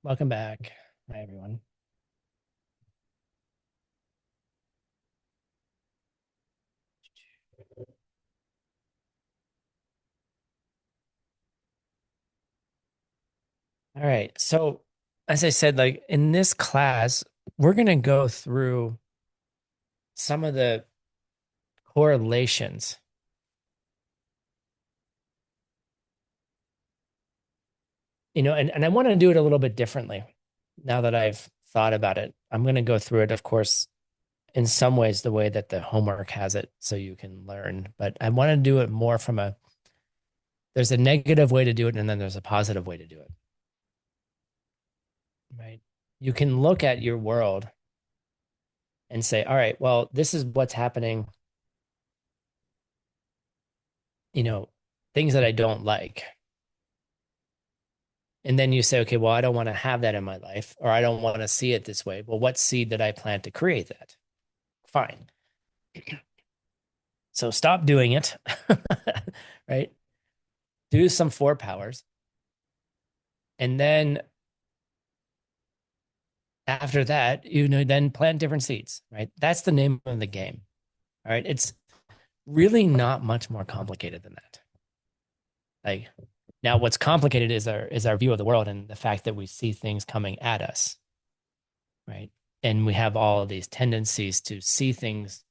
Welcome back. Hi, everyone. All right. So, as I said, like in this class, we're going to go through some of the correlations, and I want to do it a little bit differently now that I've thought about it. I'm going to go through it, of course, in some ways, the way that the homework has it so you can learn. But I want to do it more from there's a negative way to do it, and then there's a positive way to do it, right? You can look at your world and say, all right, well, this is what's happening, you know, things that I don't like. And then you say, okay, well, I don't want to have that in my life, or I don't want to see it this way. Well, what seed did I plant to create that? Fine. So stop doing it, right? Do some four powers. And then after that, then plant different seeds, right? That's the name of the game. All right. It's really not much more complicated than that. Like now what's complicated is our view of the world and the fact that we see things coming at us, right? And we have all of these tendencies to see things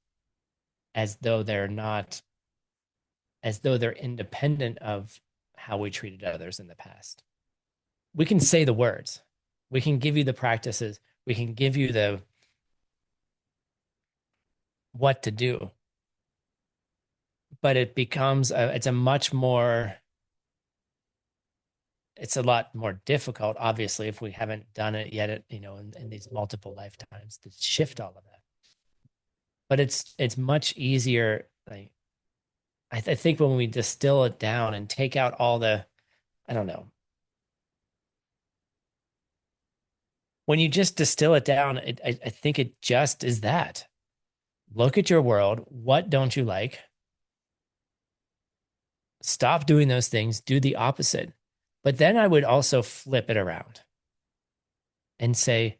as though they're not, as though they're independent of how we treated others in the past. We can say the words, we can give you the practices, we can give you the what to do, but it's a much more, it's a lot more difficult, obviously, if we haven't done it yet, in these multiple lifetimes to shift all of that. But it's much easier. Like I think when we distill it down and take out all the, I don't know, when you just distill it down, I think it just is that. Look at your world. What don't you like? Stop doing those things. Do the opposite. But then I would also flip it around and say,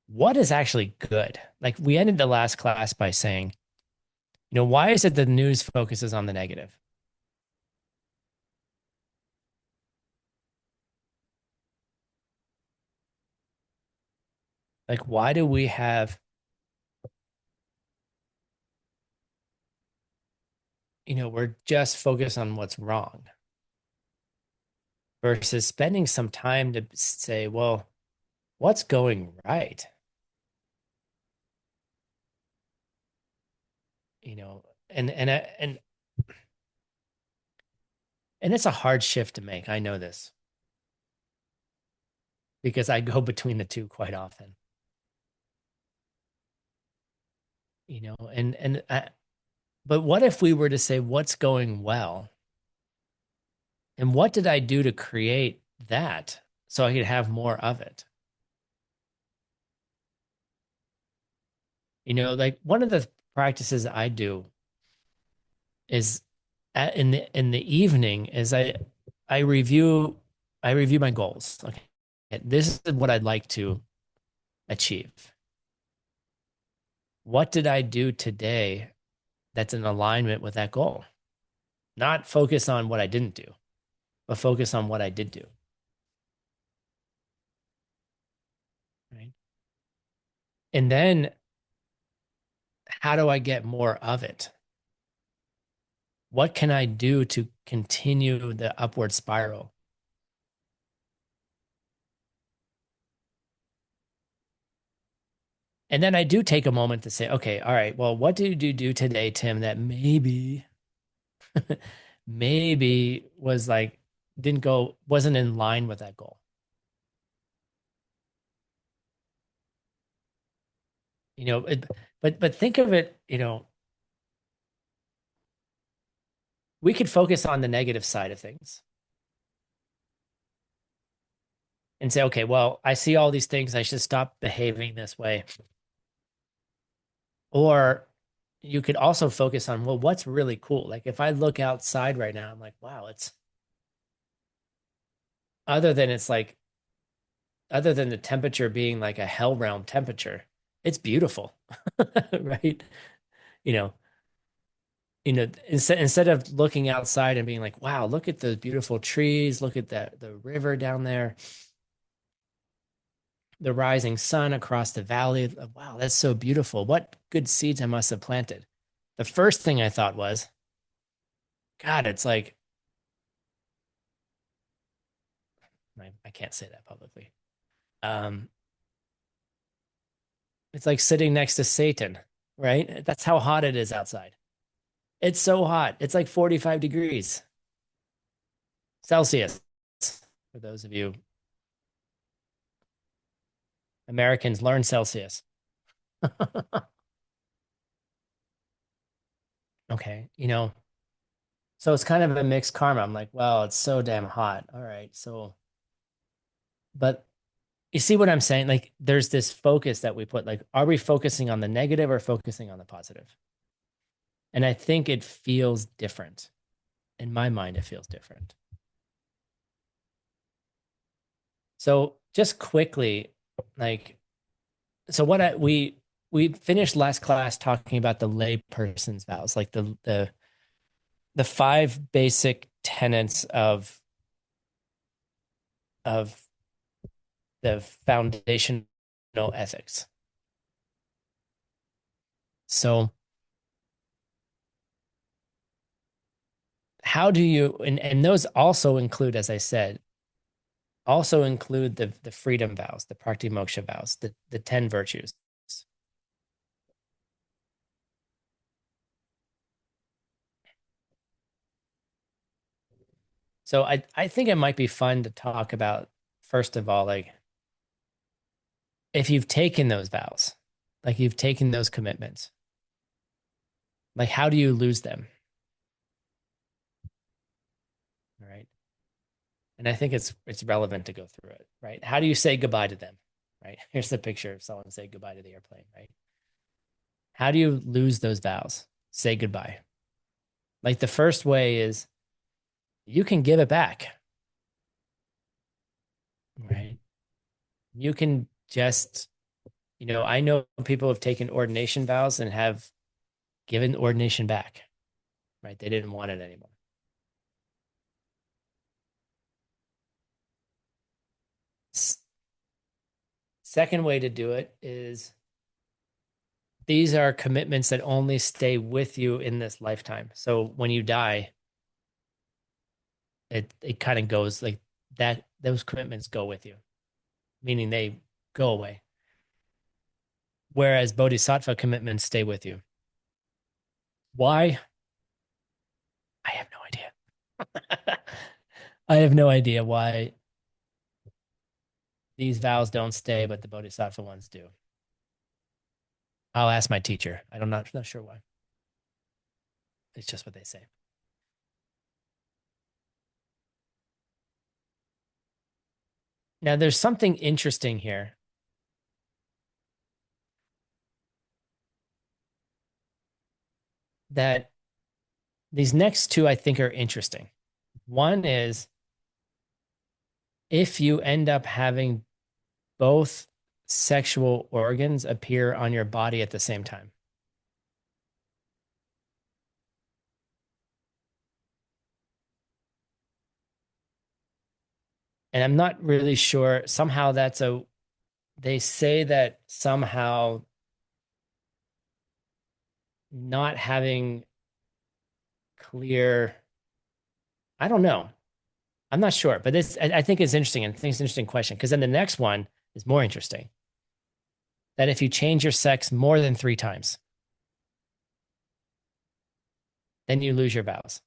what is actually good? Like we ended the last class by saying, why is it the news focuses on the negative? Like, why do we have, we're just focused on what's wrong versus spending some time to say, well, what's going right? You know, and it's a hard shift to make. I know this because I go between the two quite often. But what if we were to say what's going well, and what did I do to create that so I could have more of it? Like one of the practices I do is in the evening is I review I review my goals. Okay, this is what I'd like to achieve. What did I do today that's in alignment with that goal? Not focus on what I didn't do, but focus on what I did do. Right. And then how do I get more of it? What can I do to continue the upward spiral? And then I do take a moment to say, okay, all right, well, what did you do today, Tim, that maybe was like, wasn't in line with that goal? But think of it, we could focus on the negative side of things and say, okay, well, I see all these things. I should stop behaving this way. Or you could also focus on, well, what's really cool? Like if I look outside right now, I'm like, wow, it's other than it's like other than the temperature being like a hell realm temperature, it's beautiful, right? You know, instead of looking outside and being like, wow, look at those beautiful trees, look at the river down there, the rising sun across the valley. Wow, that's so beautiful. What good seeds I must have planted. The first thing I thought was, God, it's like I can't say that publicly. Um, it's like sitting next to Satan, right? That's how hot it is outside. It's so hot. It's like 45 degrees Celsius. For those of you Americans, learn Celsius. Okay, so it's kind of a mixed karma. I'm like, well, it's so damn hot. All right, but you see what I'm saying? Like, there's this focus that we put. Like, are we focusing on the negative or focusing on the positive? And I think it feels different. In my mind, it feels different. So just quickly, like, so what we finished last class talking about the lay person's vows, like the five basic tenets of the foundational ethics. So how do you and those also include, as I said, also include the freedom vows, the pratimoksha vows, the 10 virtues. So I think it might be fun to talk about, first of all, like if you've taken those vows, like you've taken those commitments, like how do you lose them? All right. And I think it's relevant to go through it, right? How do you say goodbye to them? Right? Here's the picture of someone say goodbye to the airplane, right? How do you lose those vows? Say goodbye. Like the first way is you can give it back, right? You can just, I know people have taken ordination vows and have given ordination back, right? They didn't want it anymore. Second way to do it is these are commitments that only stay with you in this lifetime. So when you die, it kind of goes like that. Those commitments go with you, meaning they go away. Whereas bodhisattva commitments stay with you. Why? I have no idea. I have no idea why these vows don't stay, but the bodhisattva ones do. I'll ask my teacher. I'm not sure why. It's just what they say. Now, there's something interesting here that these next two I think are interesting. One is if you end up having both sexual organs appear on your body at the same time. And I'm not really sure. Somehow they say that somehow not having clear, I don't know. I'm not sure, but I think it's interesting. And I think it's an interesting question because then the next one is more interesting. That if you change your sex more than 3 times, then you lose your vows,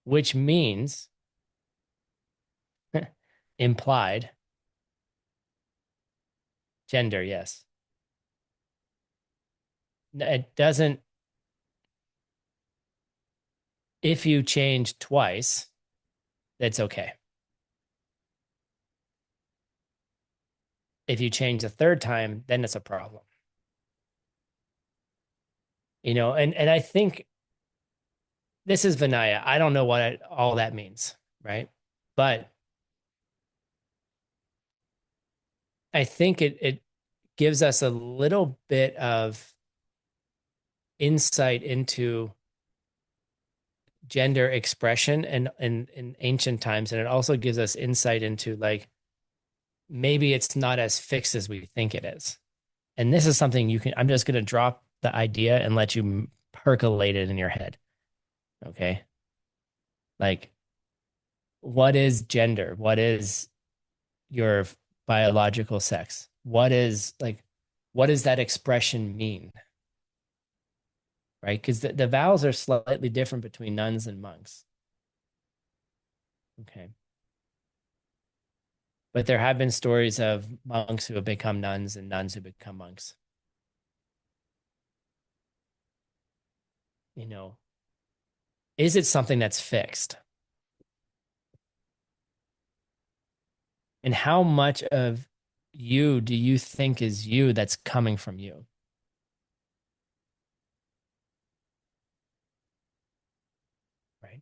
which means implied gender, yes. It doesn't, if you change twice, that's okay. If you change the third time, then it's a problem. And I think this is Vinaya. I don't know what all that means, right? But I think it gives us a little bit of insight into gender expression and in ancient times, and it also gives us insight into like maybe it's not as fixed as we think it is. And this is something you can, I'm just going to drop the idea and let you percolate it in your head. Okay. Like, what is gender? What is your biological sex? What does that expression mean? Right? Because the vows are slightly different between nuns and monks. Okay. But there have been stories of monks who have become nuns and nuns who become monks. You know, is it something that's fixed? And how much of you do you think is you that's coming from you? Right.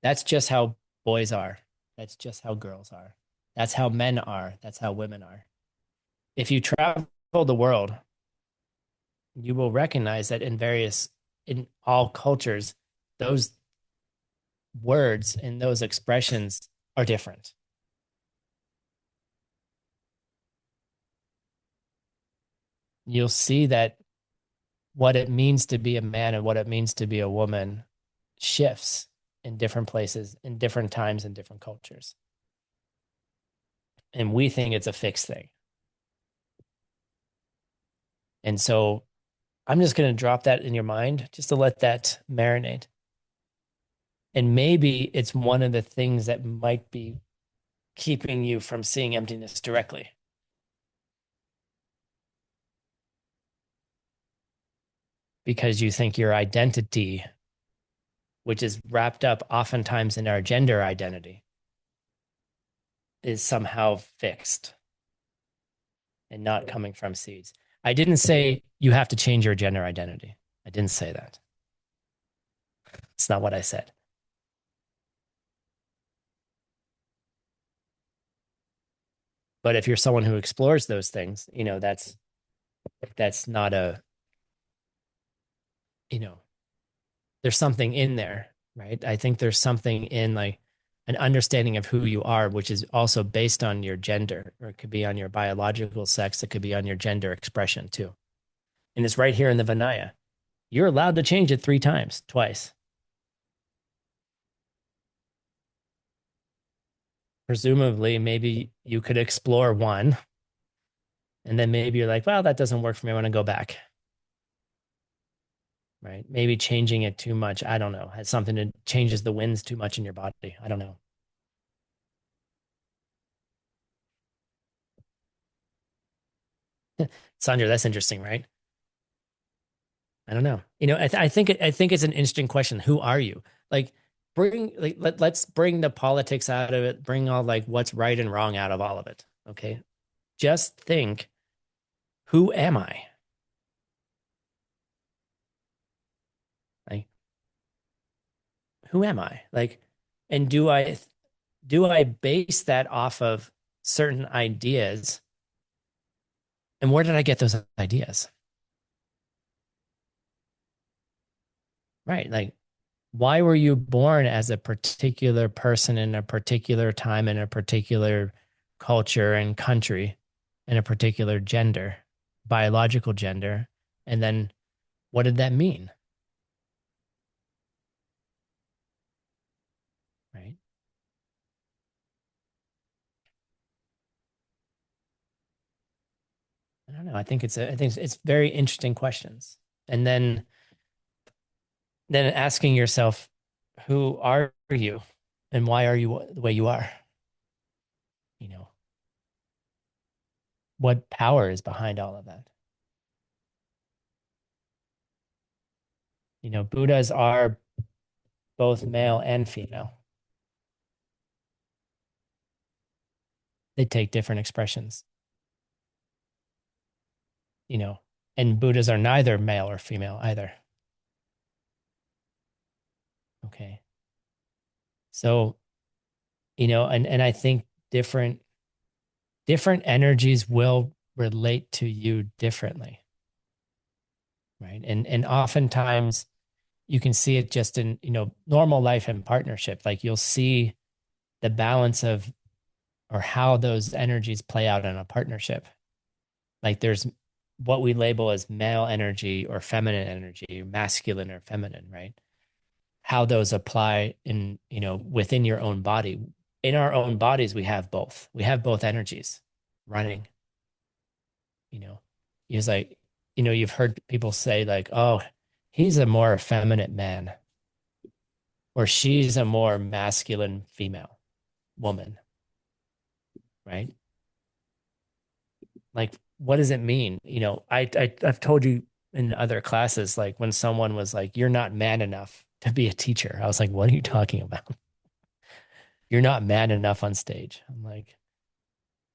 That's just how boys are. That's just how girls are. That's how men are. That's how women are. If you travel the world, you will recognize that in all cultures, those words and those expressions are different. You'll see that what it means to be a man and what it means to be a woman shifts in different places, in different times, in different cultures. And we think it's a fixed thing. And so I'm just going to drop that in your mind just to let that marinate. And maybe it's one of the things that might be keeping you from seeing emptiness directly because you think your identity, which is wrapped up oftentimes in our gender identity, is somehow fixed and not coming from seeds. I didn't say you have to change your gender identity. I didn't say that. It's not what I said. But if you're someone who explores those things, that's not a, you know, there's something in there, right? I think there's something in like an understanding of who you are, which is also based on your gender, or it could be on your biological sex, it could be on your gender expression too. And it's right here in the Vinaya. You're allowed to change it 3 times, twice. Presumably, maybe you could explore one, and then maybe you're like, well, that doesn't work for me. I want to go back. Right? Maybe changing it too much. I don't know. Has something to changes the winds too much in your body. I don't know. Sandra, that's interesting, right? I don't know. I think it's an interesting question. Who are you? Like, let's bring the politics out of it. Bring all like what's right and wrong out of all of it. Okay. Just think, who am I? Like, who am I? Like, and do I base that off of certain ideas? And where did I get those ideas? Right. Like, why were you born as a particular person in a particular time in a particular culture and country in a particular gender, biological gender? And then what did that mean? Right. I don't know. I think it's very interesting questions. And then asking yourself, who are you and why are you the way you are? You know, what power is behind all of that? Buddhas are both male and female. They take different expressions, you know, and Buddhas are neither male or female either. Okay. So, and I think different different energies will relate to you differently, right? And oftentimes you can see it just in, normal life and partnership. Like you'll see the balance of or how those energies play out in a partnership. Like there's what we label as male energy or feminine energy, masculine or feminine, right? How those apply in, within your own body. In our own bodies, we have both. We have both energies running, you know. It's like, you've heard people say like, oh, he's a more effeminate man, or she's a more masculine female woman, right? Like, what does it mean? I've told you in other classes, like when someone was like, you're not man enough to be a teacher. I was like, what are you talking about? You're not man enough on stage. I'm like,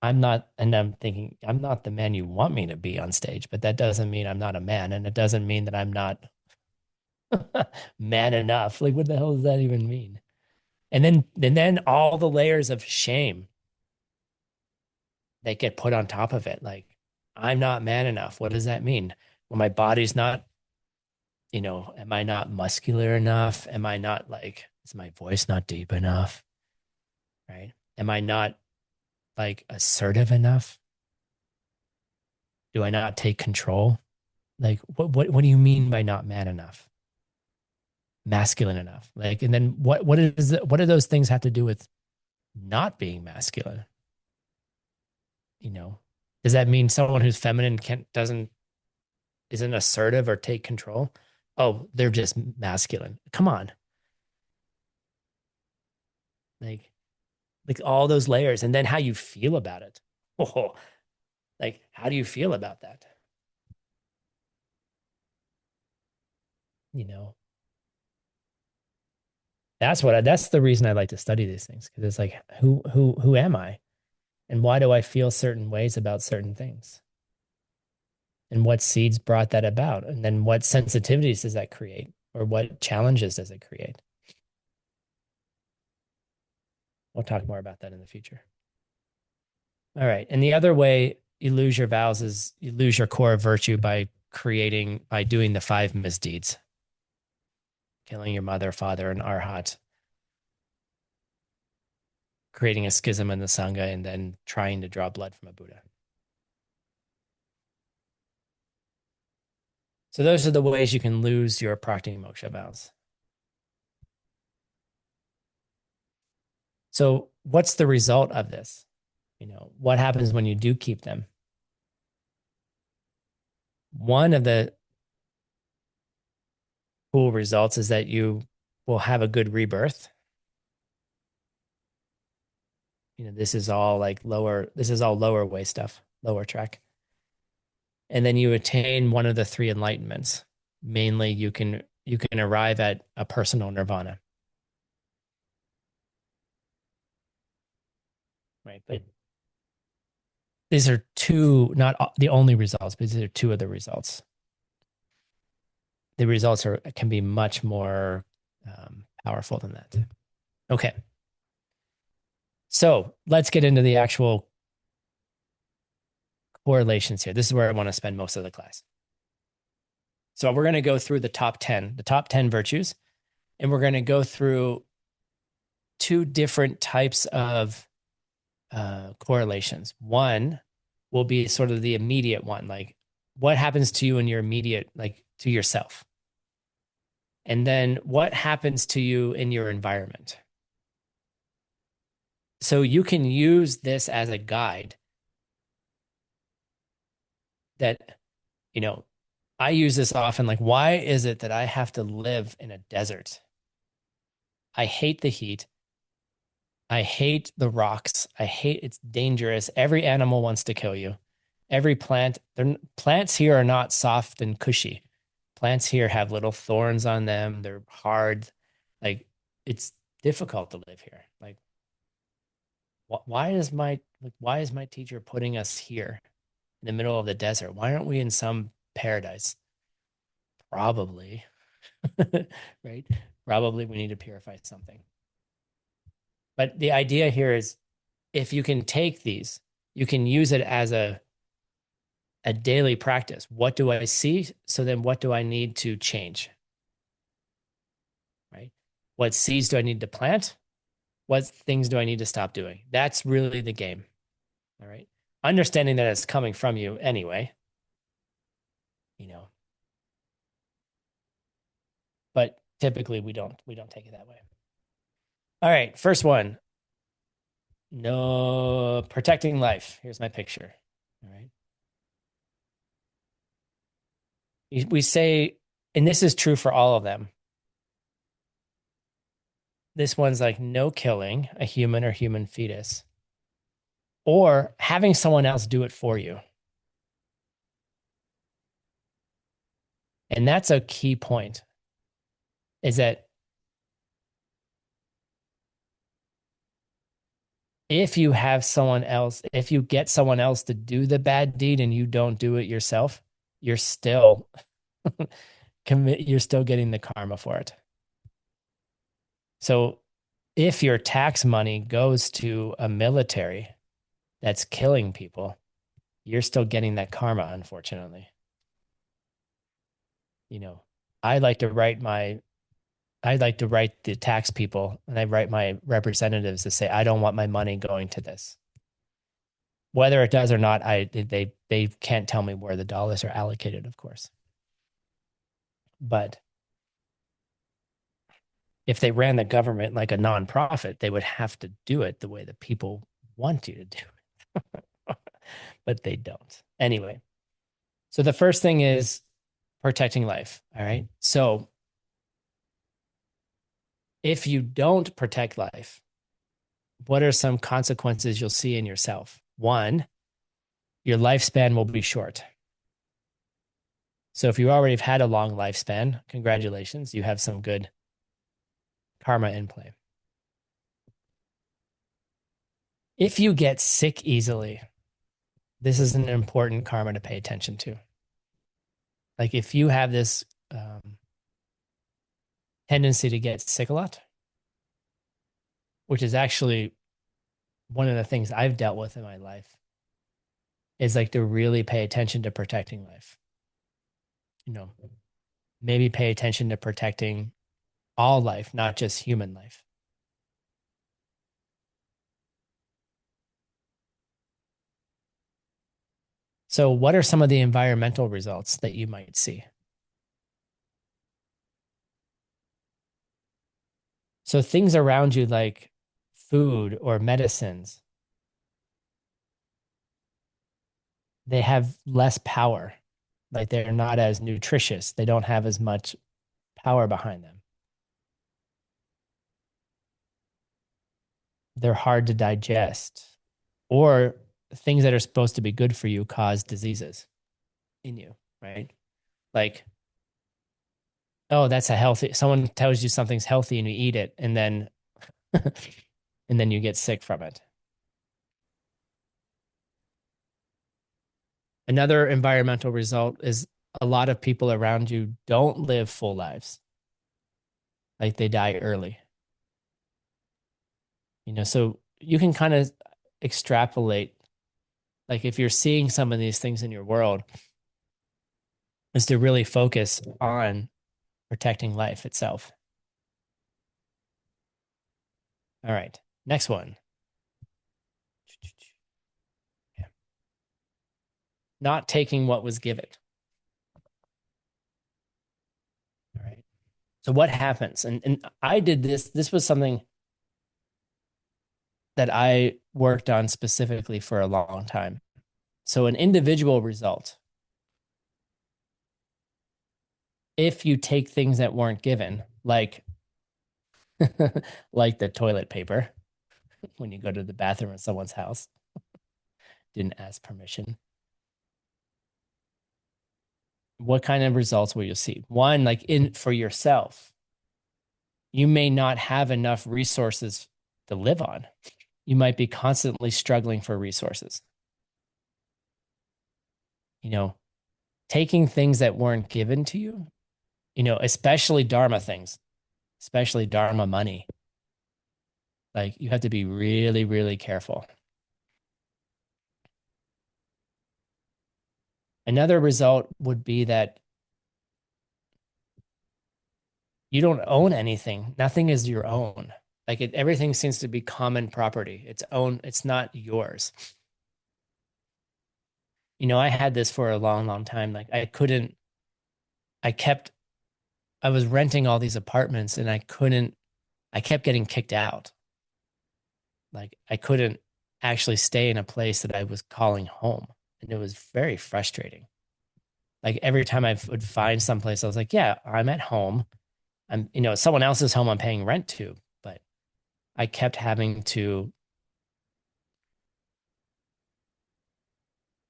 I'm not, and I'm thinking, I'm not the man you want me to be on stage, but that doesn't mean I'm not a man. And it doesn't mean that I'm not man enough. Like, what the hell does that even mean? And then all the layers of shame that get put on top of it. Like, I'm not man enough. What does that mean? Well, my body's not, am I not muscular enough? Am I not like, is my voice not deep enough? Right? Am I not like assertive enough? Do I not take control? Like, what do you mean by not man enough? Masculine enough? Like, and then what do those things have to do with not being masculine? You know, does that mean someone who's feminine can't doesn't isn't assertive or take control? Oh, they're just masculine. Come on. Like like all those layers and then how you feel about it. Oh, like how do you feel about that? You know, that's the reason I like to study these things because it's like who am I? And why do I feel certain ways about certain things? And what seeds brought that about? And then what sensitivities does that create? Or what challenges does it create? We'll talk more about that in the future. All right. And the other way you lose your vows is you lose your core virtue by doing the five misdeeds, killing your mother, father, and arhat, creating a schism in the Sangha, and then trying to draw blood from a Buddha. So those are the ways you can lose your Prakti Moksha vows. So what's the result of this? What happens when you do keep them? One of the cool results is that you will have a good rebirth. This is all lower way stuff, lower track. And then you attain one of the three enlightenments. Mainly you can arrive at a personal nirvana. Right. But these are two, not the only results, but these are two of the results. The results can be much more powerful than that. Okay. So let's get into the actual correlations here. This is where I want to spend most of the class. So we're going to go through the top 10 virtues, and we're going to go through two different types of correlations. One will be sort of the immediate one, like what happens to you in your immediate, like to yourself. And then what happens to you in your environment. So you can use this as a guide that, I use this often. Like, why is it that I have to live in a desert? I hate the heat. I hate the rocks. It's dangerous. Every animal wants to kill you. Every plants here are not soft and cushy. Plants here have little thorns on them. They're hard. Like it's difficult to live here. Like why is my teacher putting us here in the middle of the desert? Why aren't we in some paradise? Probably, right? Probably we need to purify something. But the idea here is if you can take these You can use it as a daily practice. What do I see? So then what do I need to change? Right? What seeds do I need to plant? What things do I need to stop doing? That's really the game. All right. Understanding that it's coming from you anyway, you know, but typically we don't take it that way. All right, first one. No, protecting life. Here's my picture. All right. We say, and this is true for all of them. This one's like no killing a human or human fetus or having someone else do it for you. And that's a key point is that if you have someone else, if you get someone else to do the bad deed and you don't do it yourself, you're still you're still getting the karma for it. So if your tax money goes to a military that's killing people, you're still getting that karma, unfortunately. You know, I like to write my I like to write the tax people and I write my representatives to say, I don't want my money going to this. Whether it does or not, they can't tell me where the dollars are allocated, of course. But if they ran the government like a nonprofit, they would have to do it the way the people want you to do it. But they don't. Anyway, so the first thing is protecting life. All right. So if you don't protect life, what are some consequences you'll see in yourself? One, your lifespan will be short. So if you already have had a long lifespan, congratulations, you have some good karma in play. If you get sick easily, this is an important karma to pay attention to. Like if you have this tendency to get sick a lot, which is actually one of the things I've dealt with in my life, is like to really pay attention to protecting life. You know, maybe pay attention to protecting all life, not just human life. So, what are some of the environmental results that you might see? So, things around you like food or medicines, they have less power. Like they're not as nutritious, they don't have as much power behind them. They're hard to digest, or things that are supposed to be good for you cause diseases in you, right? Like, oh, that's a healthy, someone tells you something's healthy and you eat it, and then and then you get sick from it. Another environmental result is a lot of people around you don't live full lives. Like they die early. So you can kind of extrapolate, like if you're seeing some of these things in your world, is to really focus on protecting life itself. All right. Next one. Yeah. Not taking what was given. All right. So what happens? And I did this. This was something that I worked on specifically for a long time. So an individual result, if you take things that weren't given, like like the toilet paper when you go to the bathroom at someone's house, didn't ask permission. What kind of results will you see? One, like in for yourself, you may not have enough resources to live on. You might be constantly struggling for resources. You know, taking things that weren't given to you, especially Dharma things, especially Dharma money. Like you have to be really, really careful. Another result would be that you don't own anything. Nothing is your own. Like everything seems to be common property. It's own, it's not yours. I had this for a long, long time. Like I couldn't, I kept, I was renting all these apartments and I kept getting kicked out. Like I couldn't actually stay in a place that I was calling home. And it was very frustrating. Like every time I would find someplace, I was like, yeah, I'm at home. Someone else's home I'm paying rent to, but I kept having to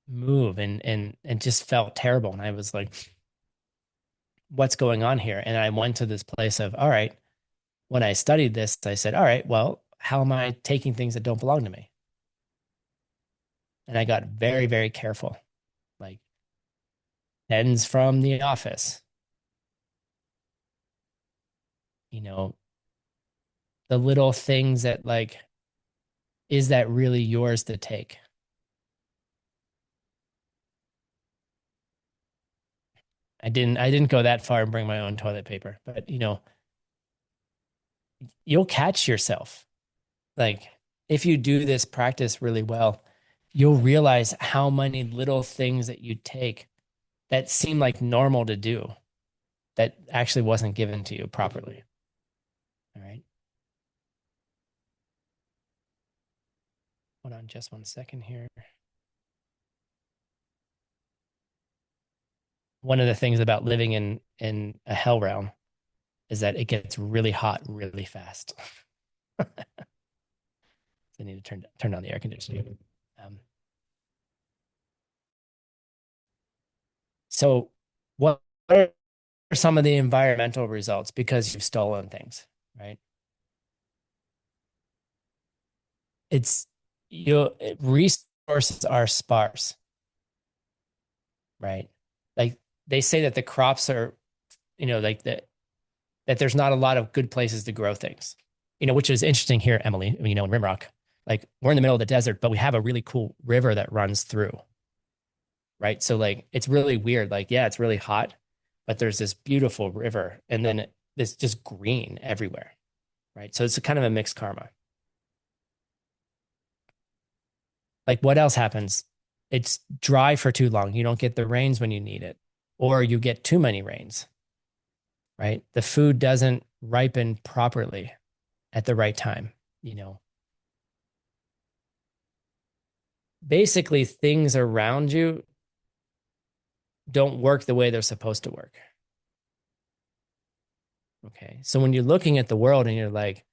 move and just felt terrible. And I was like, what's going on here? And I went to this place of, all right, when I studied this, I said, all right, well, how am I taking things that don't belong to me? And I got very, very careful. Like pens from the office, you know, the little things that like, is that really yours to take? I didn't go that far and bring my own toilet paper, but you'll catch yourself. Like if you do this practice really well, you'll realize how many little things that you take that seem like normal to do that actually wasn't given to you properly. All right. Hold on just one second here. One of the things about living in a hell realm is that it gets really hot really fast. So I need to turn down the air conditioning. Um, so what are some of the environmental results because you've stolen things, right? It's resources are sparse, right? Like they say that the crops are, like that there's not a lot of good places to grow things, which is interesting here, Emily, in Rimrock. Like we're in the middle of the desert, but we have a really cool river that runs through, right? So like it's really weird. Like, yeah, it's really hot, but there's this beautiful river and then it's just green everywhere, right? So it's a kind of a mixed karma. Like what else happens? It's dry for too long. You don't get the rains when you need it, or you get too many rains, right? The food doesn't ripen properly at the right time, you know. Basically, things around you don't work the way they're supposed to work. Okay. So when you're looking at the world and you're like,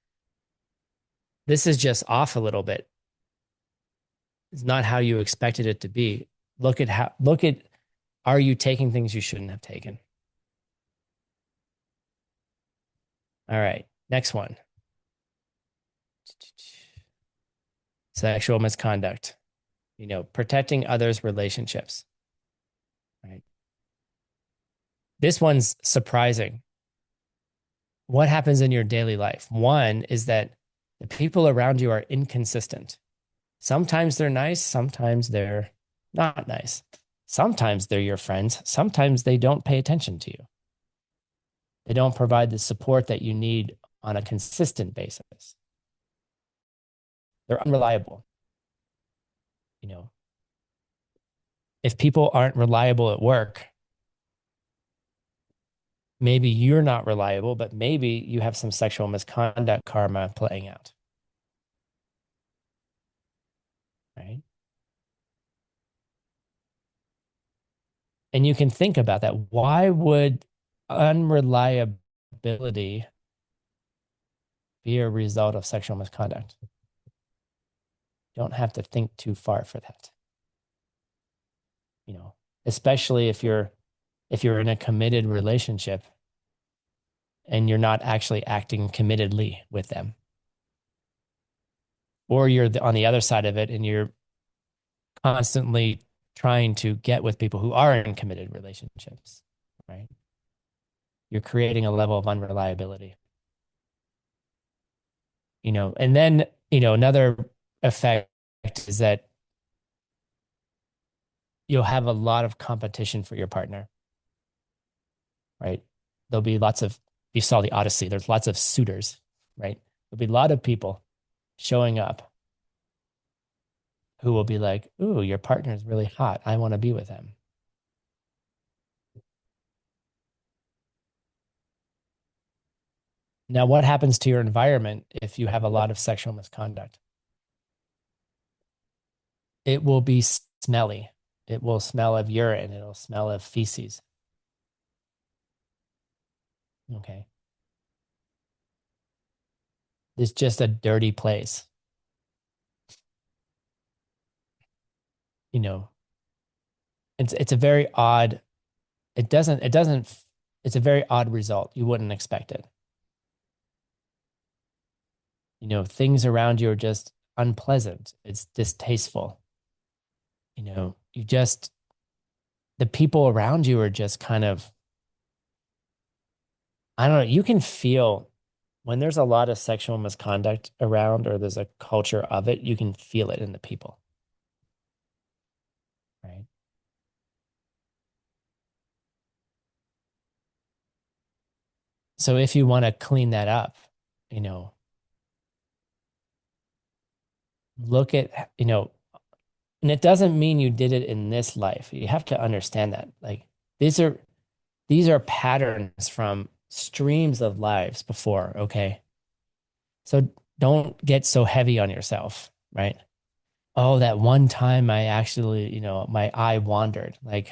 this is just off a little bit, it's not how you expected it to be. Look at, are you taking things you shouldn't have taken? All right. Next one. Sexual misconduct, protecting others' relationships, right? This one's surprising. What happens in your daily life? One is that the people around you are inconsistent. Sometimes they're nice, sometimes they're not nice. Sometimes they're your friends, sometimes they don't pay attention to you. They don't provide the support that you need on a consistent basis. They're unreliable. You know, if people aren't reliable at work, maybe you're not reliable, but maybe you have some sexual misconduct karma playing out, right? And you can think about that. Why would unreliability be a result of sexual misconduct? You don't have to think too far for that. You know, especially if you're in a committed relationship and you're not actually acting committedly with them. Or you're on the other side of it and you're constantly trying to get with people who are in committed relationships, right? You're creating a level of unreliability. And then, another effect is that you'll have a lot of competition for your partner, right? There'll be lots of, you saw the Odyssey, there's lots of suitors, right? There'll be a lot of people showing up who will be like, ooh, your partner is really hot. I want to be with him. Now, what happens to your environment if you have a lot of sexual misconduct? It will be smelly. It will smell of urine. It'll smell of feces. Okay. It's just a dirty place. You know, it's a very odd, it doesn't, it's a very odd result. You wouldn't expect it. Things around you are just unpleasant. It's distasteful. You just, the people around you are just kind of, I don't know, you can feel when there's a lot of sexual misconduct around or there's a culture of it, you can feel it in the people, right? So if you want to clean that up, you know, look at, and it doesn't mean you did it in this life. You have to understand that. Like these are these are patterns from streams of lives before, okay? So don't get so heavy on yourself, right? Oh, that one time I actually, my eye wandered. Like,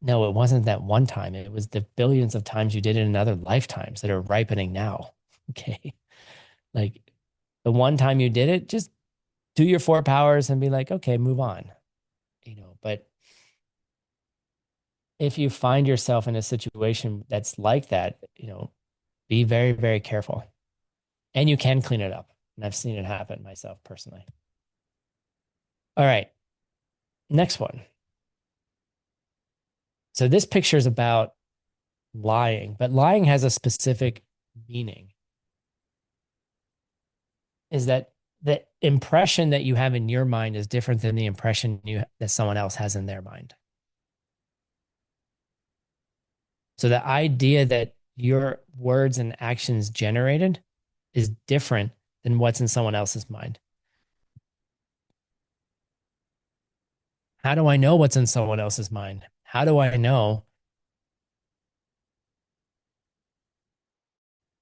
no, it wasn't that one time. It was the billions of times you did it in other lifetimes that are ripening now. Okay. Like the one time you did it, just do your four powers and be like, okay, move on. But if you find yourself in a situation that's like that, be very, very careful. And you can clean it up. And I've seen it happen myself personally. All right. Next one. So this picture is about lying, but lying has a specific meaning. Is that the impression that you have in your mind is different than the impression that someone else has in their mind. So the idea that your words and actions generated is different than what's in someone else's mind. How do I know what's in someone else's mind? How do I know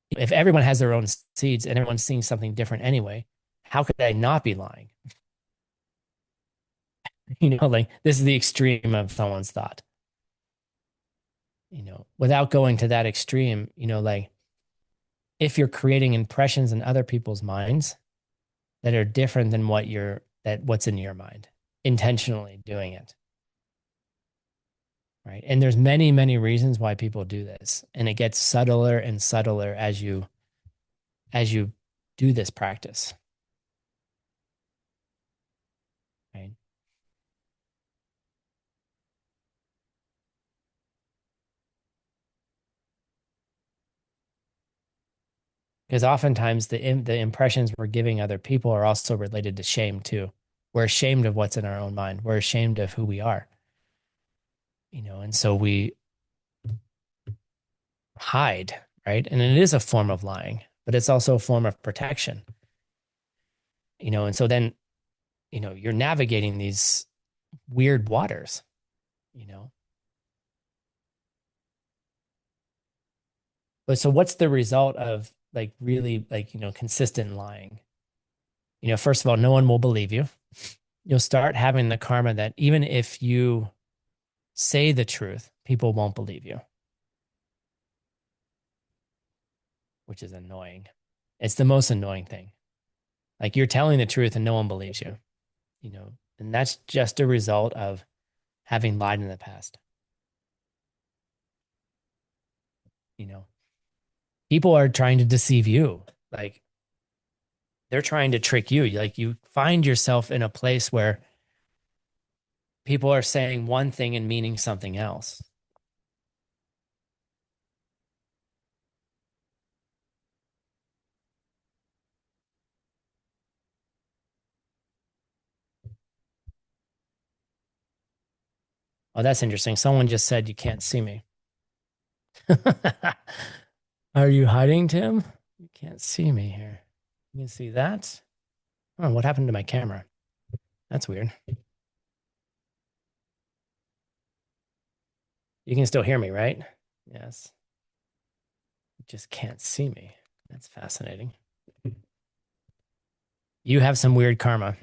if everyone has their own seeds and everyone's seeing something different anyway? How could I not be lying? Like this is the extreme of someone's thought. Without going to that extreme, like if you're creating impressions in other people's minds that are different than what's in your mind, intentionally doing it. Right. And there's many, many reasons why people do this. And it gets subtler and subtler as you do this practice. Right. Because oftentimes the impressions we're giving other people are also related to shame too. We're ashamed of what's in our own mind. We're ashamed of who we are. And so we hide, right? And it is a form of lying, but it's also a form of protection. And so then, you're navigating these weird waters, you know. But so what's the result of like really like, consistent lying? First of all, no one will believe you. You'll start having the karma that even if you say the truth, people won't believe you, which is annoying. It's the most annoying thing. Like you're telling the truth and no one believes you, and that's just a result of having lied in the past. You know, people are trying to deceive you. Like they're trying to trick you. Like you find yourself in a place where people are saying one thing and meaning something else. Oh, that's interesting. Someone just said you can't see me. Are you hiding, Tim? You can't see me here. You can see that? Oh, what happened to my camera? That's weird. You can still hear me, right? Yes. You just can't see me. That's fascinating. You have some weird karma.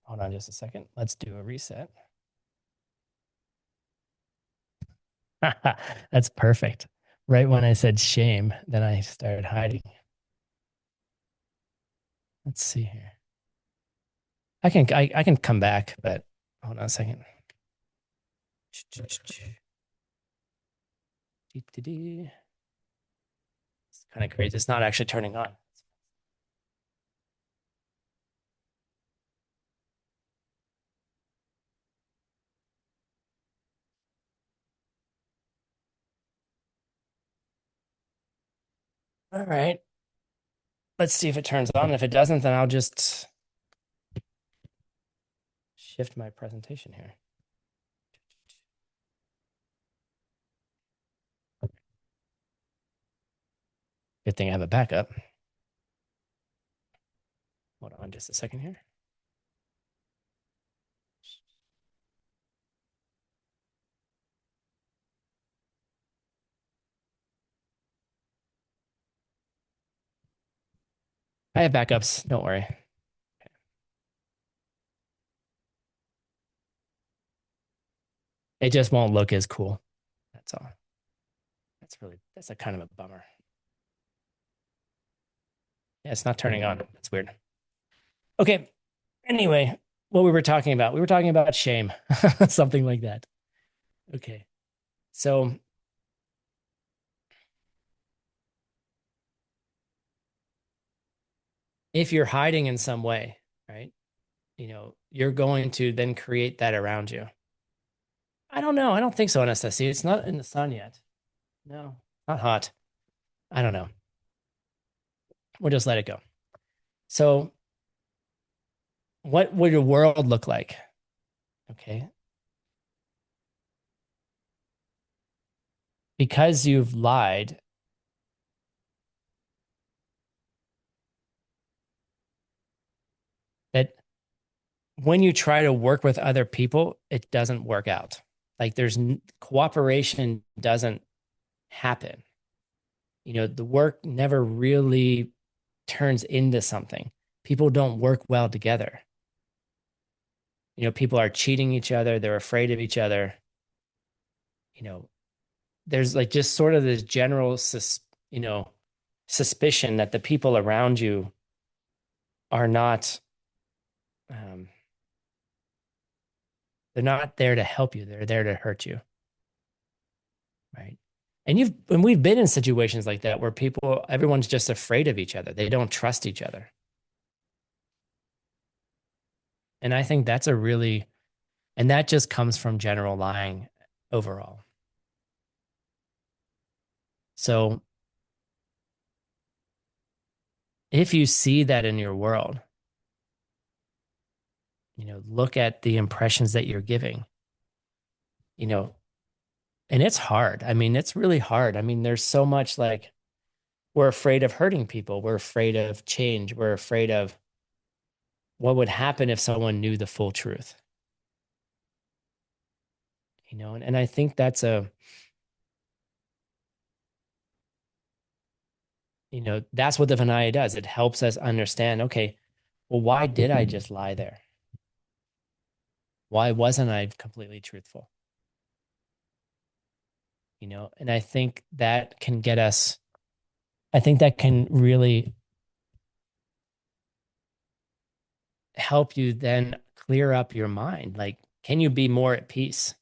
Hold on just a second. Let's do a reset. That's perfect. Right when I said shame, then I started hiding. Let's see here. I can come back, but hold on a second. It's kind of crazy. It's not actually turning on. All right. Let's see if it turns on. If it doesn't, then I'll just shift my presentation here. Good thing I have a backup. Hold on just a second here. I have backups. Don't worry. It just won't look as cool. That's all. That's a kind of a bummer. Yeah, it's not turning on. That's weird. Okay. Anyway, what we were talking about, we were talking about shame, something like that. Okay. So if you're hiding in some way, right, you're going to then create that around you. I don't know. I don't think so, Anastasia. It's not in the sun yet. No, not hot. I don't know. We'll just let it go. So, what would your world look like? Okay. Because you've lied, that when you try to work with other people, it doesn't work out. Like cooperation doesn't happen. The work never really turns into something. People don't work well together. People are cheating each other, they're afraid of each other. You know, there's like just sort of this general suspicion that the people around you are not um, they're not there to help you. They're there to hurt you. Right. And we've been in situations like that where everyone's just afraid of each other. They don't trust each other. And I think and that just comes from general lying overall. So if you see that in your world, look at the impressions that you're giving, you know, and it's hard. I mean, it's really hard. I mean, there's so much like we're afraid of hurting people. We're afraid of change. We're afraid of what would happen if someone knew the full truth, and I think that's what the Vinaya does. It helps us understand, okay, well, why did I just lie there? Why wasn't I completely truthful? And I think that can really help you then clear up your mind. Like, can you be more at peace?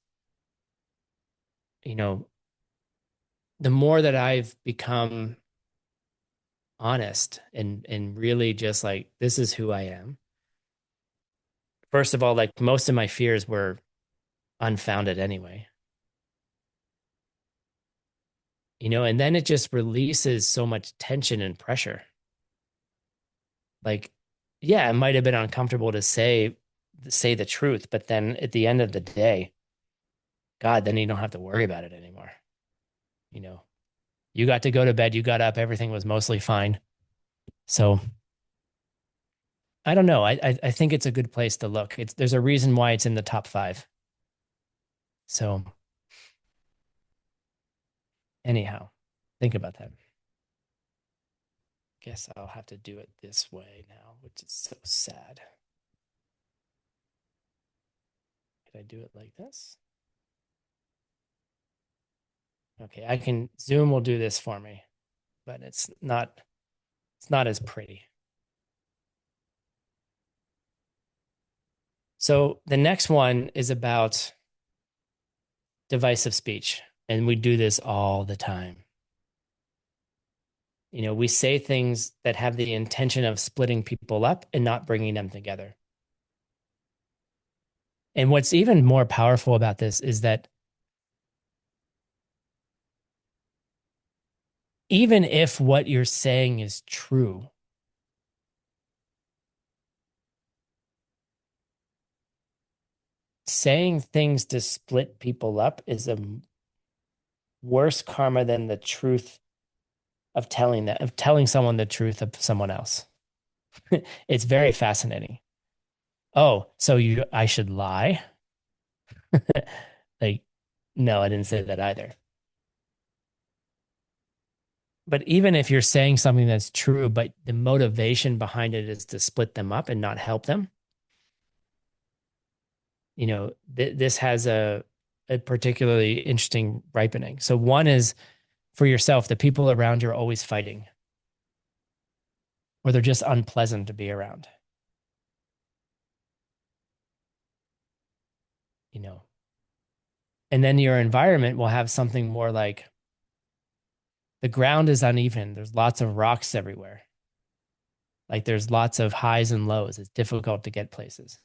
You know, the more that I've become honest and really just like, this is who I am. First of all, like most of my fears were unfounded anyway. And then it just releases so much tension and pressure. Like, yeah, it might have been uncomfortable to say, say the truth, but then at the end of the day, God, then you don't have to worry about it anymore. You know, you got to go to bed, you got up, everything was mostly fine. So I don't know. I think it's a good place to look. There's a reason why it's in the top five. So anyhow, think about that. Guess I'll have to do it this way now, which is so sad. Could I do it like this? Okay, I can Zoom will do this for me, but it's not as pretty. So the next one is about divisive speech, and we do this all the time. We say things that have the intention of splitting people up and not bringing them together. And what's even more powerful about this is that even if what you're saying is true, saying things to split people up is a worse karma than the truth of telling someone the truth of someone else. It's very fascinating. Oh, so I should lie? Like, no, I didn't say that either. But even if you're saying something that's true, but the motivation behind it is to split them up and not help them, this has a particularly interesting ripening. So one is for yourself, the people around you are always fighting, or they're just unpleasant to be around. You know, and then your environment will have something more like the ground is uneven. There's lots of rocks everywhere. Like there's lots of highs and lows. It's difficult to get places.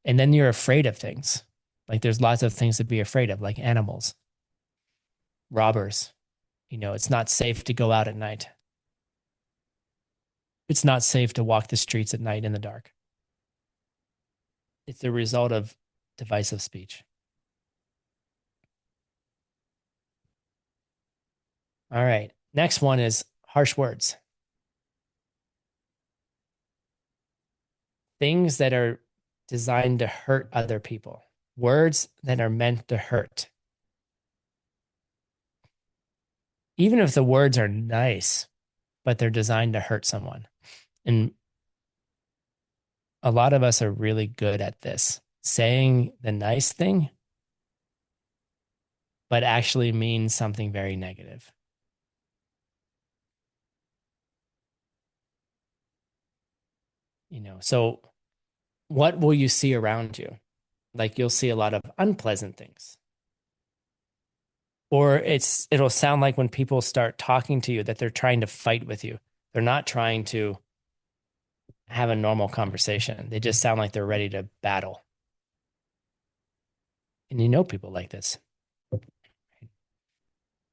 And then you're afraid of things. Like there's lots of things to be afraid of, like animals, robbers. It's not safe to go out at night. It's not safe to walk the streets at night in the dark. It's the result of divisive speech. All right. Next one is harsh words. Things that are designed to hurt other people. Words that are meant to hurt. Even if the words are nice, but they're designed to hurt someone. And a lot of us are really good at this, saying the nice thing, but actually means something very negative. So what will you see around you? Like you'll see a lot of unpleasant things. Or it'll sound like when people start talking to you that they're trying to fight with you. They're not trying to have a normal conversation. They just sound like they're ready to battle. And people like this.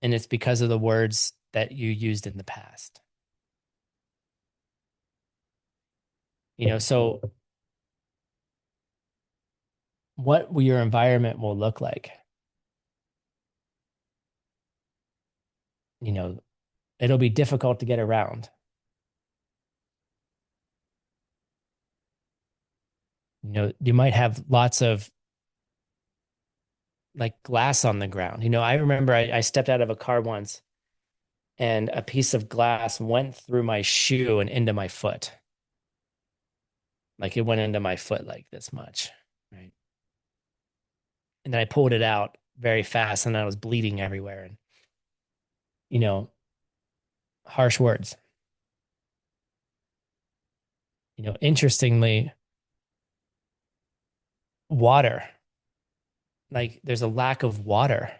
And it's because of the words that you used in the past. So what will your environment will look like? It'll be difficult to get around. You might have lots of like glass on the ground. I remember I stepped out of a car once and a piece of glass went through my shoe and into my foot. Like it went into my foot like this much, right? And then I pulled it out very fast and I was bleeding everywhere. And, you know, harsh words. Interestingly, water, like there's a lack of water.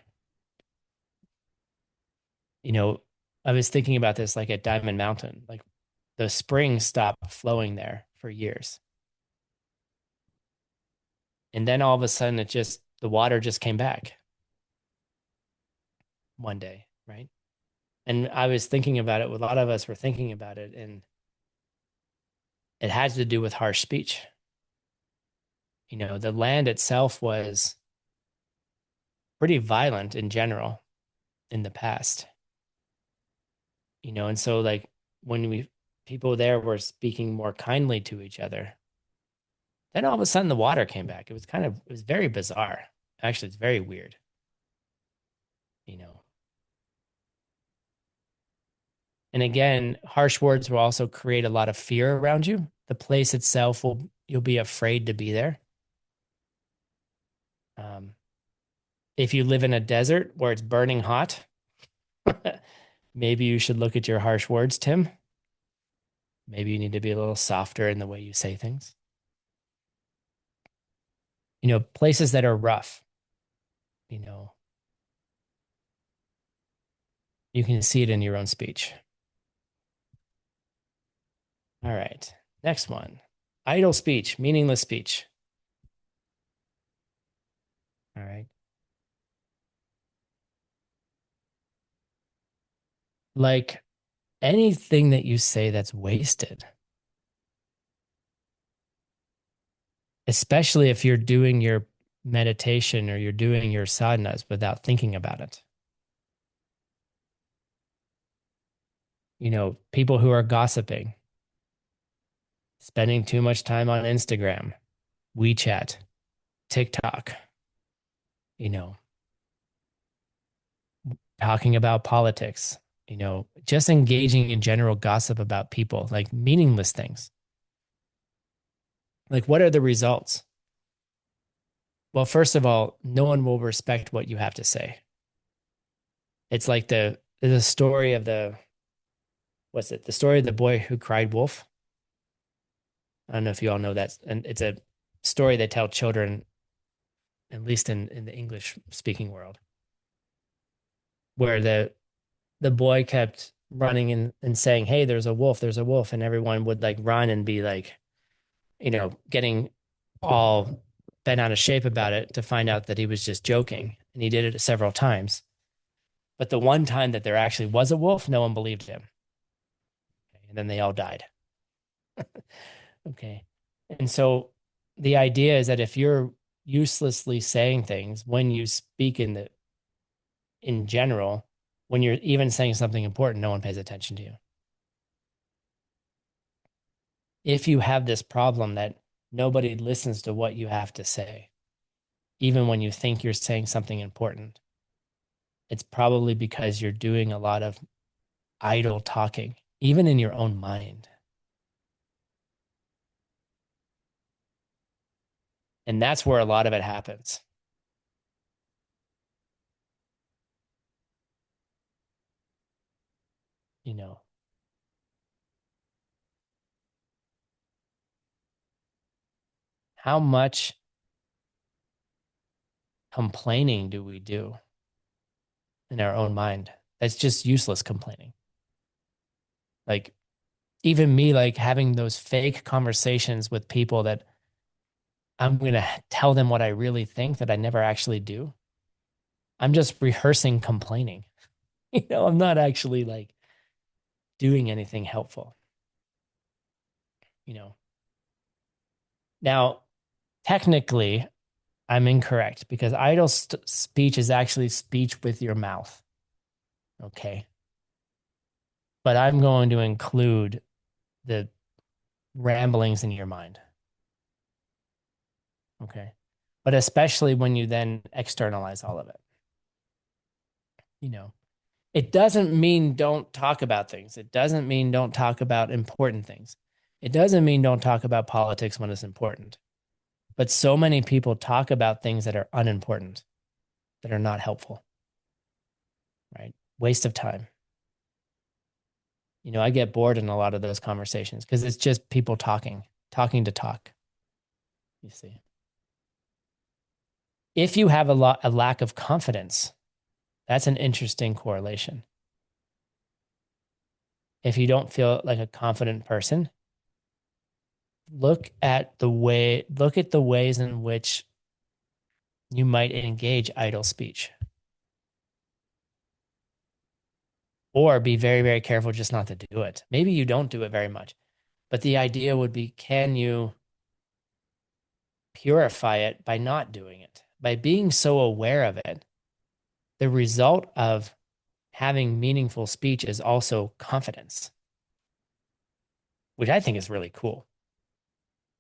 You know, I was thinking about this like at Diamond Mountain, like the springs stopped flowing there for years. And then all of a sudden the water just came back one day, right? And I was thinking about it, a lot of us were thinking about it. And it had to do with harsh speech. The land itself was pretty violent in general in the past, and so like when people there were speaking more kindly to each other, then all of a sudden the water came back. It was very bizarre. Actually, it's very weird, you know. And again, harsh words will also create a lot of fear around you. The place itself you'll be afraid to be there. Um, if you live in a desert where it's burning hot, maybe you should look at your harsh words, Tim. Maybe you need to be a little softer in the way you say things. Places that are rough, you know, you can see it in your own speech. All right. Next one. Idle speech, meaningless speech. All right. Like anything that you say that's wasted, especially if you're doing your meditation or you're doing your sadhanas without thinking about it. People who are gossiping, spending too much time on Instagram, WeChat, TikTok, you know, talking about politics, just engaging in general gossip about people, like meaningless things. Like, what are the results? Well, first of all, no one will respect what you have to say. It's like the story of what's it? The story of the boy who cried wolf. I don't know if you all know that. And it's a story they tell children, at least in the English speaking world, where the boy kept running and saying, "Hey, there's a wolf, there's a wolf." And everyone would like run and be like, getting all bent out of shape about it to find out that he was just joking. And he did it several times. But the one time that there actually was a wolf, no one believed him. And then they all died. Okay. And so the idea is that if you're uselessly saying things when you speak in general, when you're even saying something important, no one pays attention to you. If you have this problem that nobody listens to what you have to say, even when you think you're saying something important, it's probably because you're doing a lot of idle talking, even in your own mind. And that's where a lot of it happens. You know, how much complaining do we do in our own mind? That's just useless complaining. Like, even me, like having those fake conversations with people that I'm going to tell them what I really think that I never actually do. I'm just rehearsing complaining. I'm not actually like doing anything helpful, you know. Now, technically, I'm incorrect because idle speech is actually speech with your mouth. Okay. But I'm going to include the ramblings in your mind. Okay. But especially when you then externalize all of it, you know, it doesn't mean don't talk about things. It doesn't mean don't talk about important things. It doesn't mean don't talk about politics when it's important. But so many people talk about things that are unimportant, that are not helpful, right? Waste of time. I get bored in a lot of those conversations because it's just people talking to talk, you see. If you have a lack of confidence, that's an interesting correlation. If you don't feel like a confident person, look at the ways in which you might engage idle speech. Or be very, very careful just not to do it. Maybe you don't do it very much. But the idea would be, can you purify it by not doing it? By being so aware of it, the result of having meaningful speech is also confidence, which I think is really cool.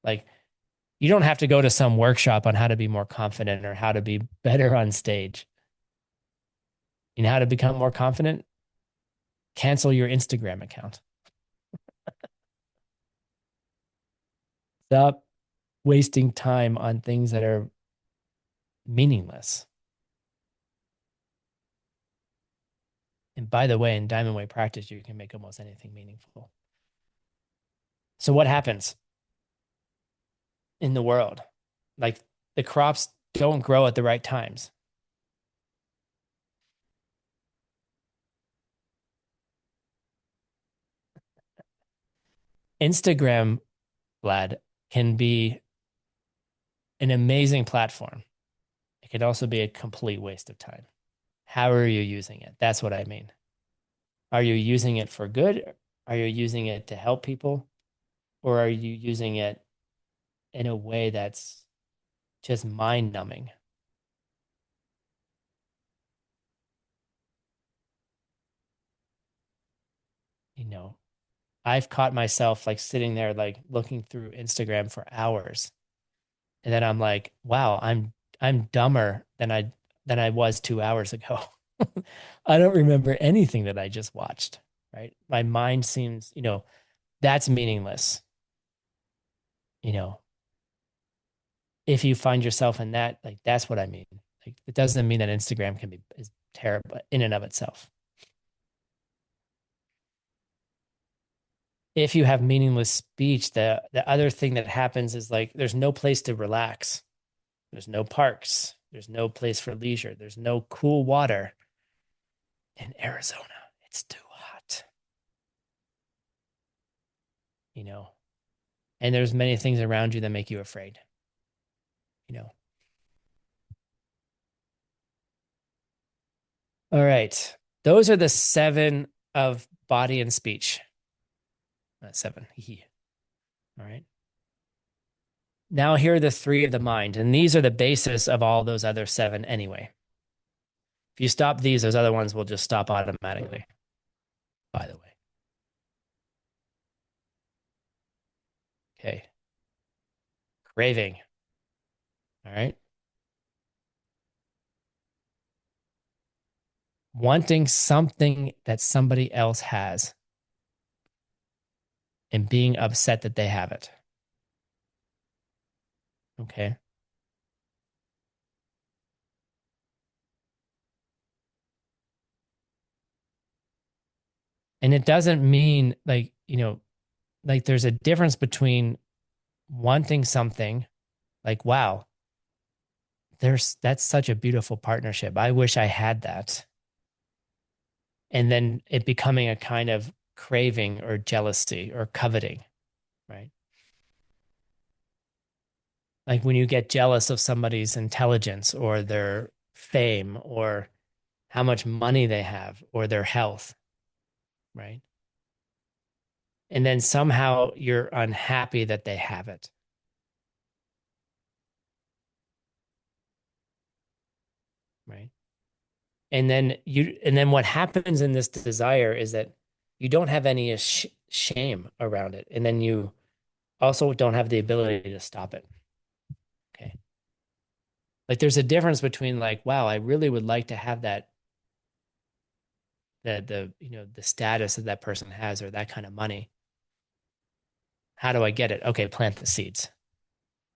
Like, you don't have to go to some workshop on how to be more confident or how to be better on stage. You know how to become more confident? Cancel your Instagram account. Stop wasting time on things that are meaningless. And by the way, in Diamond Way practice, you can make almost anything meaningful. So what happens in the world? Like, the crops don't grow at the right times. Instagram, Vlad, can be an amazing platform. It could also be a complete waste of time. How are you using it? That's what I mean. Are you using it for good? Are you using it to help people? Or are you using it in a way that's just mind numbing? You know, I've caught myself like sitting there, like looking through Instagram for hours. And then I'm like, wow, I'm dumber than I was 2 hours ago. I don't remember anything that I just watched, right? My mind seems, that's meaningless. You know, if you find yourself in that, like that's what I mean. Like it doesn't mean that Instagram can be is terrible in and of itself. If you have meaningless speech, the other thing that happens is like there's no place to relax. There's no parks. There's no place for leisure. There's no cool water in Arizona. It's too hot, you know. And there's many things around you that make you afraid, you know. All right. Those are the seven of body and speech. Not seven. All right. Now here are the three of the mind, and these are the basis of all those other seven anyway. If you stop these, those other ones will just stop automatically, by the way. Okay. Craving. All right. Wanting something that somebody else has and being upset that they have it. Okay. And it doesn't mean like, like there's a difference between wanting something like, wow, that's such a beautiful partnership. I wish I had that. And then it becoming a kind of craving or jealousy or coveting, right? Like when you get jealous of somebody's intelligence or their fame or how much money they have or their health, right? And then somehow you're unhappy that they have it, right? And then what happens in this desire is that you don't have any shame around it. And then you also don't have the ability to stop it. Okay. Like there's a difference between like, wow, I really would like to have the status that that person has or that kind of money. How do I get it? Okay, plant the seeds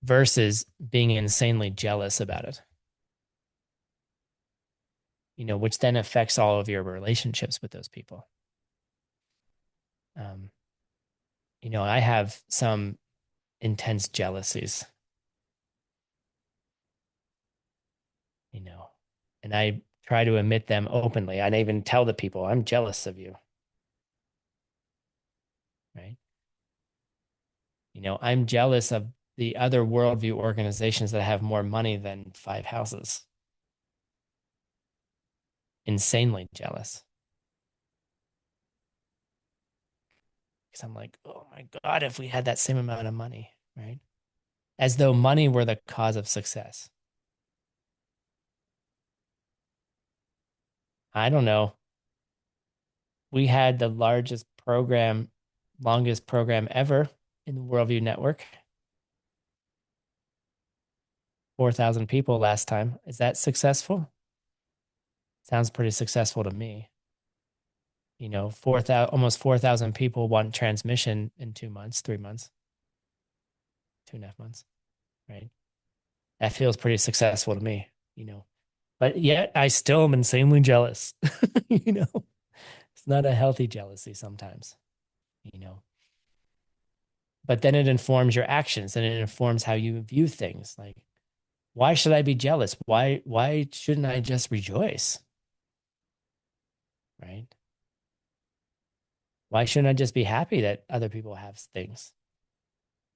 versus being insanely jealous about it, which then affects all of your relationships with those people. Um, I have some intense jealousies, you know, and I try to admit them openly. I even tell the people, I'm jealous of you, right? I'm jealous of the other worldview organizations that have more money than five houses. Insanely jealous. because I'm like, oh my God, if we had that same amount of money, right? As though money were the cause of success. I don't know. We had the longest program ever in the Worldview Network, 4,000 people last time. Is that successful? Sounds pretty successful to me. 4,000, almost 4,000 people want transmission in 2 months, 3 months, 2.5 months, right? That feels pretty successful to me, you know. But yet I still am insanely jealous. you know, it's not a healthy jealousy sometimes, you know. But then it informs your actions and it informs how you view things. Like, why should I be jealous? Why shouldn't I just rejoice? Right? Why shouldn't I just be happy that other people have things?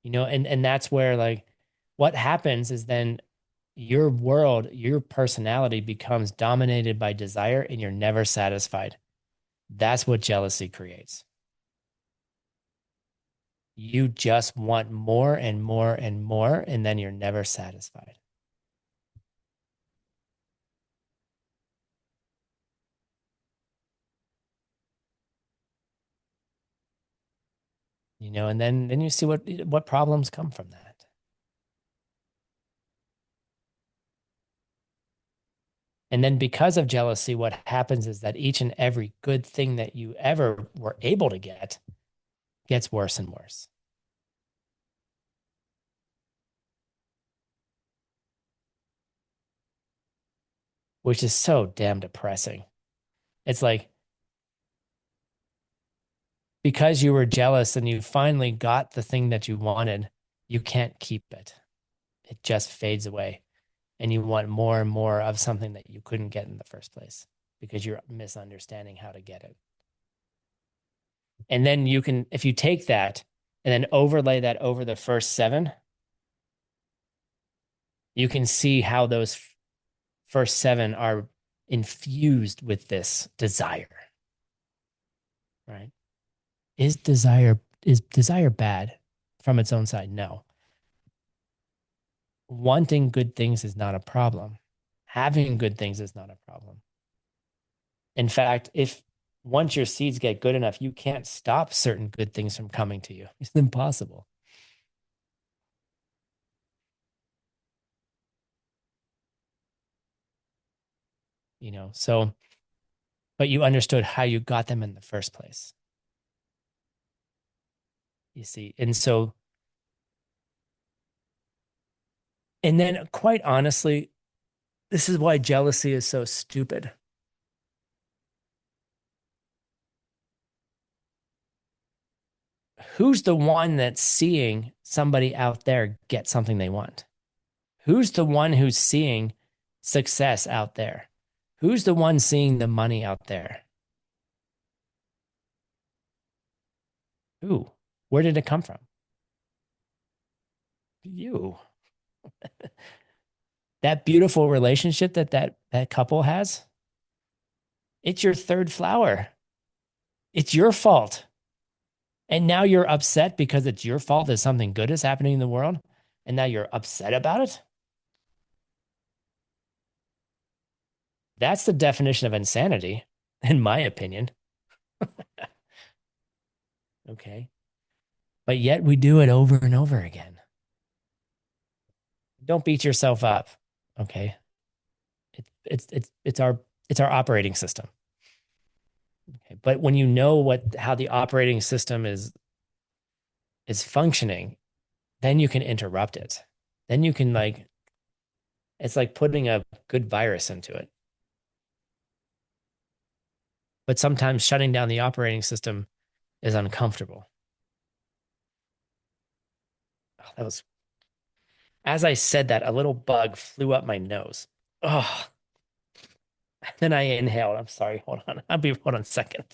And that's where like what happens is then your world, your personality becomes dominated by desire and you're never satisfied. That's what jealousy creates. You just want more and more and more, and then you're never satisfied. And then you see what problems come from that. And then because of jealousy, what happens is that each and every good thing that you ever were able to get gets worse and worse, which is so damn depressing. It's like because you were jealous and you finally got the thing that you wanted, you can't keep it. It just fades away. And you want more and more of something that you couldn't get in the first place because you're misunderstanding how to get it. And then you can, if you take that and then overlay that over the first seven, you can see how those first seven are infused with this desire, right? Is desire bad from its own side? No. Wanting good things is not a problem. Having good things is not a problem. In fact, if once your seeds get good enough, you can't stop certain good things from coming to you. It's impossible. So, but you understood how you got them in the first place, you see. And so, and then quite honestly, this is why jealousy is so stupid. Who's the one that's seeing somebody out there get something they want? Who's the one who's seeing success out there? Who's the one seeing the money out there? Who? Where did it come from? You. That beautiful relationship that couple has, it's your third flower. It's your fault. And now you're upset because it's your fault that something good is happening in the world. And now you're upset about it. That's the definition of insanity, in my opinion. Okay. But yet we do it over and over again. Don't beat yourself up. Okay. It's our operating system. Okay. But when you know how the operating system is functioning, then you can interrupt it. Then you can it's like putting a good virus into it. But sometimes shutting down the operating system is uncomfortable. Oh, that was as I said that, a little bug flew up my nose. Oh, then I inhaled. I'm sorry. Hold on. Hold on a second.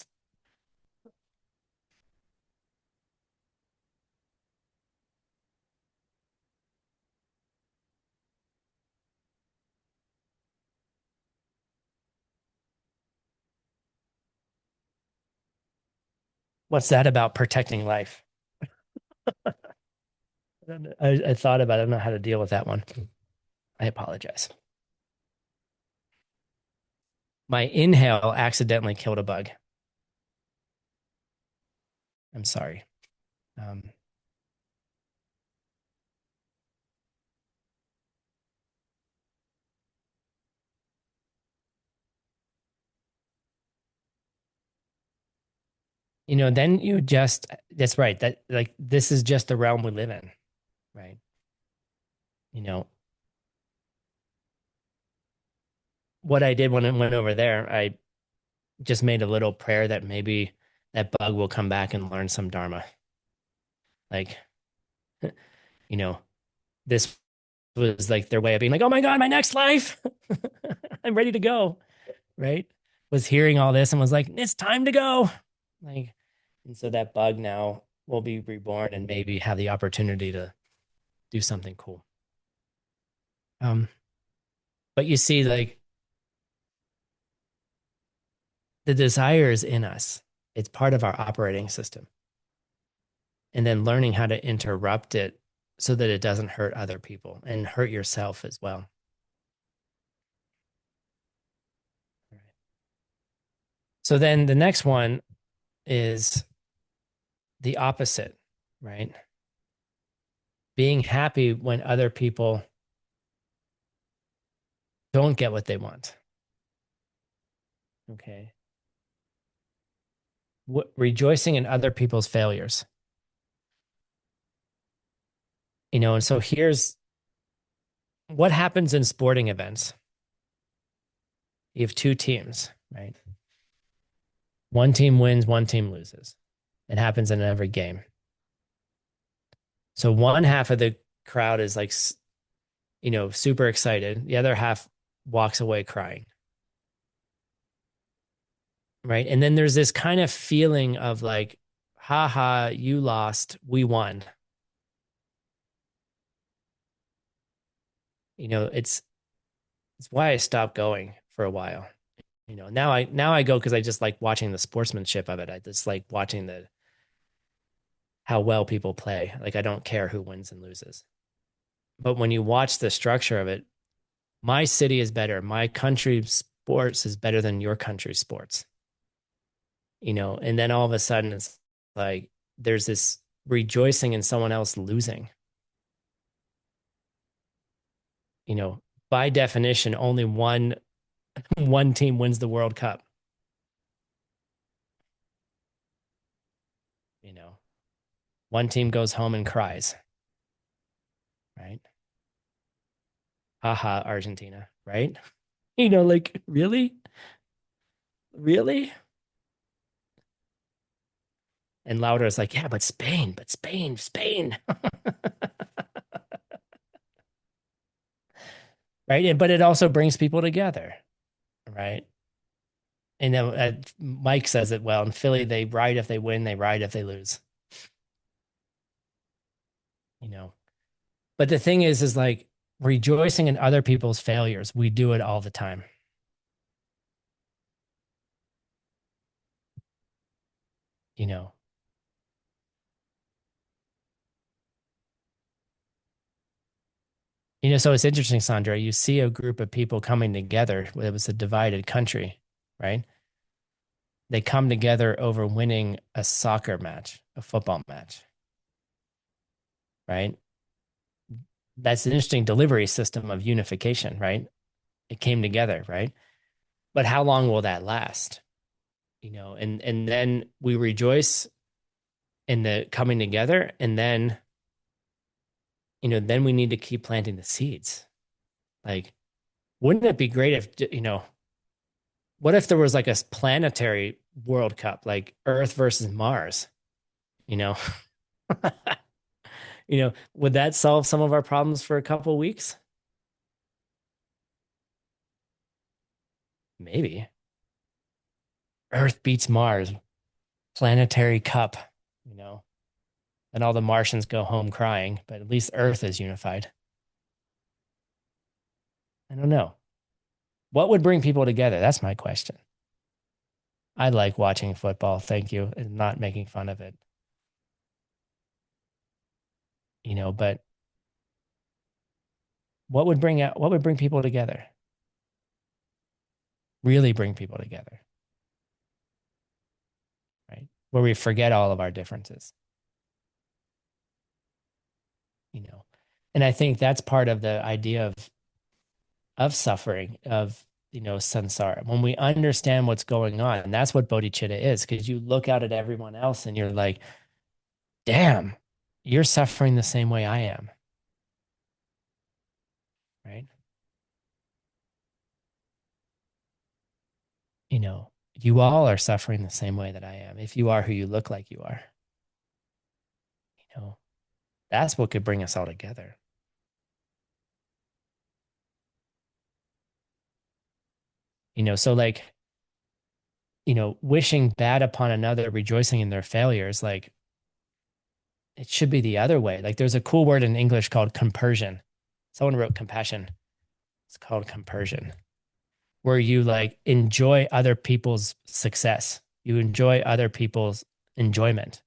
What's that about protecting life? I thought about it. I don't know how to deal with that one. I apologize. My inhale accidentally killed a bug. I'm sorry. Um, then you just, that's right. That like, this is just the realm we live in, right? You know, what I did when I went over there, I just made a little prayer that maybe that bug will come back and learn some Dharma. Like, you know, this was like their way of being like, oh my God, my next life. I'm ready to go. Right. Was hearing all this and was like, it's time to go. Like, and so that bug now will be reborn and maybe have the opportunity to do something cool. Um, but you see, like the desire is in us. It's part of our operating system. And then learning how to interrupt it so that it doesn't hurt other people and hurt yourself as well. So then the next one is the opposite, right? Being happy when other people don't get what they want. Okay. Rejoicing in other people's failures. And so here's what happens in sporting events. You have two teams, right? One team wins, one team loses. It happens in every game. So one half of the crowd is like, super excited. The other half walks away crying. Right. And then there's this kind of feeling of like, haha, you lost, we won. It's why I stopped going for a while. Now I go because I just like watching the sportsmanship of it. I just like watching the how well people play. Like I don't care who wins and loses. But when you watch the structure of it, my city is better. My country's sports is better than your country's sports. And then all of a sudden it's like there's this rejoicing in someone else losing. By definition, only one team wins the World Cup. You know, one team goes home and cries, right? Haha, Argentina, right? Like really, really. And Louder is like, yeah, but Spain, Spain, right? But it also brings people together, right? And then Mike says it well in Philly. They ride if they win, they ride if they lose. You know, but the thing is like rejoicing in other people's failures. We do it all the time. You know, so it's interesting, Sandra. You see a group of people coming together. It was a divided country, right? They come together over winning a soccer match, a football match, right? That's an interesting delivery system of unification, right? It came together, right? But how long will that last? And then we rejoice in the coming together, and then we need to keep planting the seeds. Like, wouldn't it be great if, what if there was like a planetary World Cup, like Earth versus Mars? You know, would that solve some of our problems for a couple of weeks? Maybe. Earth beats Mars, planetary cup, you know, and all the Martians go home crying, but at least Earth is unified. I don't know. What would bring people together? That's my question. I like watching football. Thank you. And not making fun of it, but what would bring people together? Really bring people together, right? Where we forget all of our differences, you know. And I think that's part of the idea of suffering, of samsara. When we understand what's going on, and that's what bodhicitta is, because you look out at everyone else and you're like, damn, you're suffering the same way I am, right? You all are suffering the same way that I am, if you are who you look like you are. You know, that's what could bring us all together. So like, wishing bad upon another, rejoicing in their failures, like it should be the other way. Like there's a cool word in English called compersion. Someone wrote compassion. It's called compersion, where you like enjoy other people's success. You enjoy other people's enjoyment.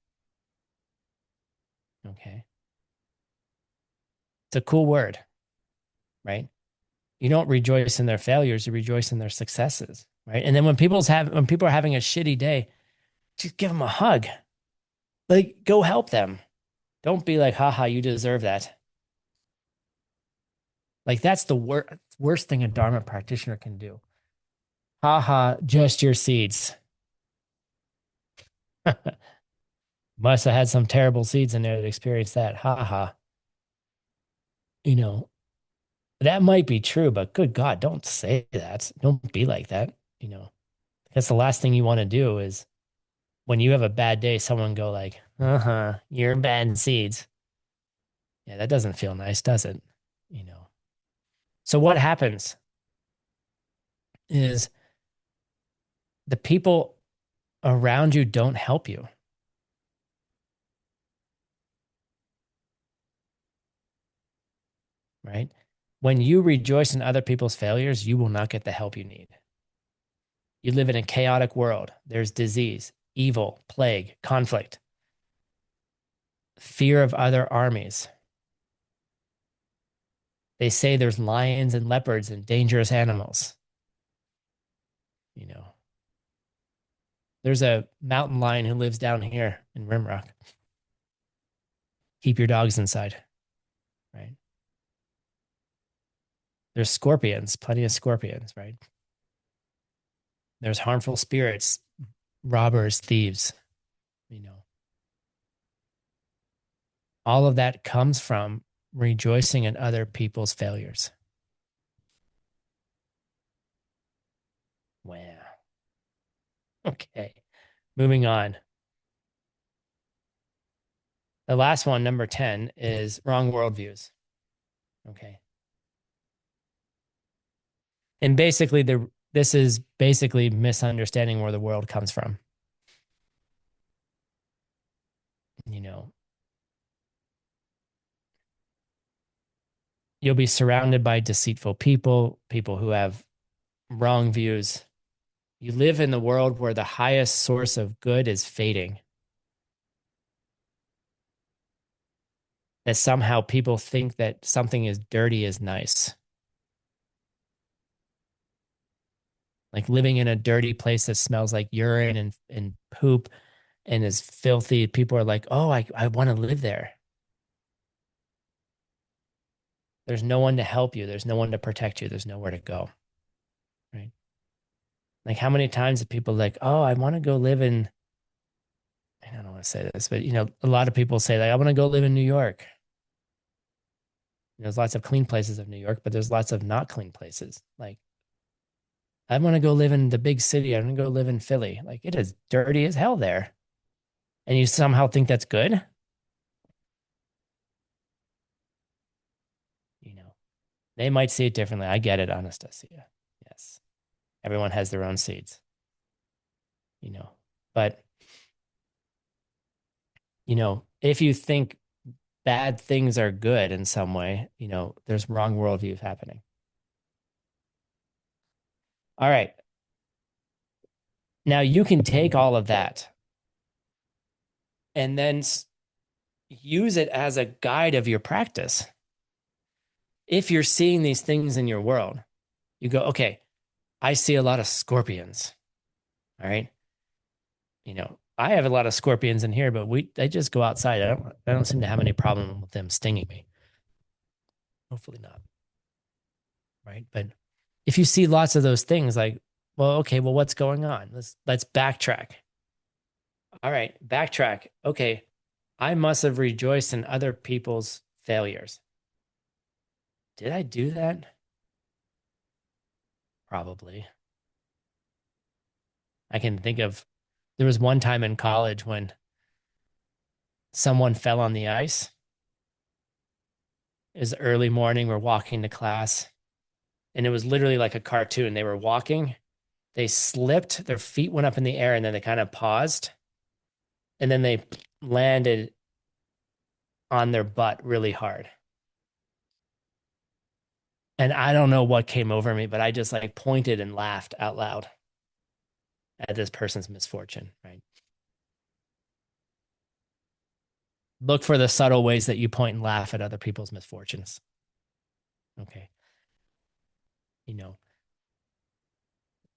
Okay. It's a cool word, right? You don't rejoice in their failures, you rejoice in their successes, right? And then when people are having a shitty day, just give them a hug. Like go help them. Don't be like, haha, you deserve that. Like that's the worst thing a Dharma practitioner can do. Haha, just your seeds. Must have had some terrible seeds in there that experienced that. Haha. You know, that might be true, but good God, don't say that. Don't be like that. That's the last thing you want to do is when you have a bad day, someone go like, uh-huh, you're bad seeds. Yeah, that doesn't feel nice, does it? You know. So what happens is the people around you don't help you, right? When you rejoice in other people's failures, you will not get the help you need. You live in a chaotic world. There's disease, evil, plague, conflict, fear of other armies. They say there's lions and leopards and dangerous animals. You know, there's a mountain lion who lives down here in Rimrock. Keep your dogs inside, right? There's scorpions, plenty of scorpions, right? There's harmful spirits, robbers, thieves, you know. All of that comes from rejoicing in other people's failures. Wow. Okay. Moving on. The last one, number 10, is wrong worldviews. Okay. And basically this is basically misunderstanding where the world comes from. You know, you'll be surrounded by deceitful people, people who have wrong views. You live in the world where the highest source of good is fading. That somehow people think that something is dirty is nice. Like living in a dirty place that smells like urine and poop and is filthy. People are like, oh, I want to live there. There's no one to help you. There's no one to protect you. There's nowhere to go. Right. Like how many times have people like, oh, I want to go live in, I don't want to say this, but a lot of people say like, I want to go live in New York. There's lots of clean places of New York, but there's lots of not clean places. Like I want to go live in the big city. I want to go live in Philly. Like it is dirty as hell there. And you somehow think that's good? You know, they might see it differently. I get it, Anastasia. Yes. Everyone has their own seeds, you know. But, if you think bad things are good in some way, there's wrong worldviews happening. All right. Now you can take all of that and then use it as a guide of your practice. If you're seeing these things in your world, you go, okay, I see a lot of scorpions. All right. I have a lot of scorpions in here, but they just go outside. I don't seem to have any problem with them stinging me. Hopefully not. Right. But if you see lots of those things, like, well, okay, well, what's going on? Let's backtrack. All right, backtrack. Okay, I must have rejoiced in other people's failures. Did I do that? Probably. I can think of there was one time in college when someone fell on the ice. It was early morning. We're walking to class, and it was literally like a cartoon. They were walking, they slipped, their feet went up in the air, and then they kind of paused, and then they landed on their butt really hard. And I don't know what came over me, but I just like pointed and laughed out loud at this person's misfortune, right? Look for the subtle ways that you point and laugh at other people's misfortunes. Okay. You know,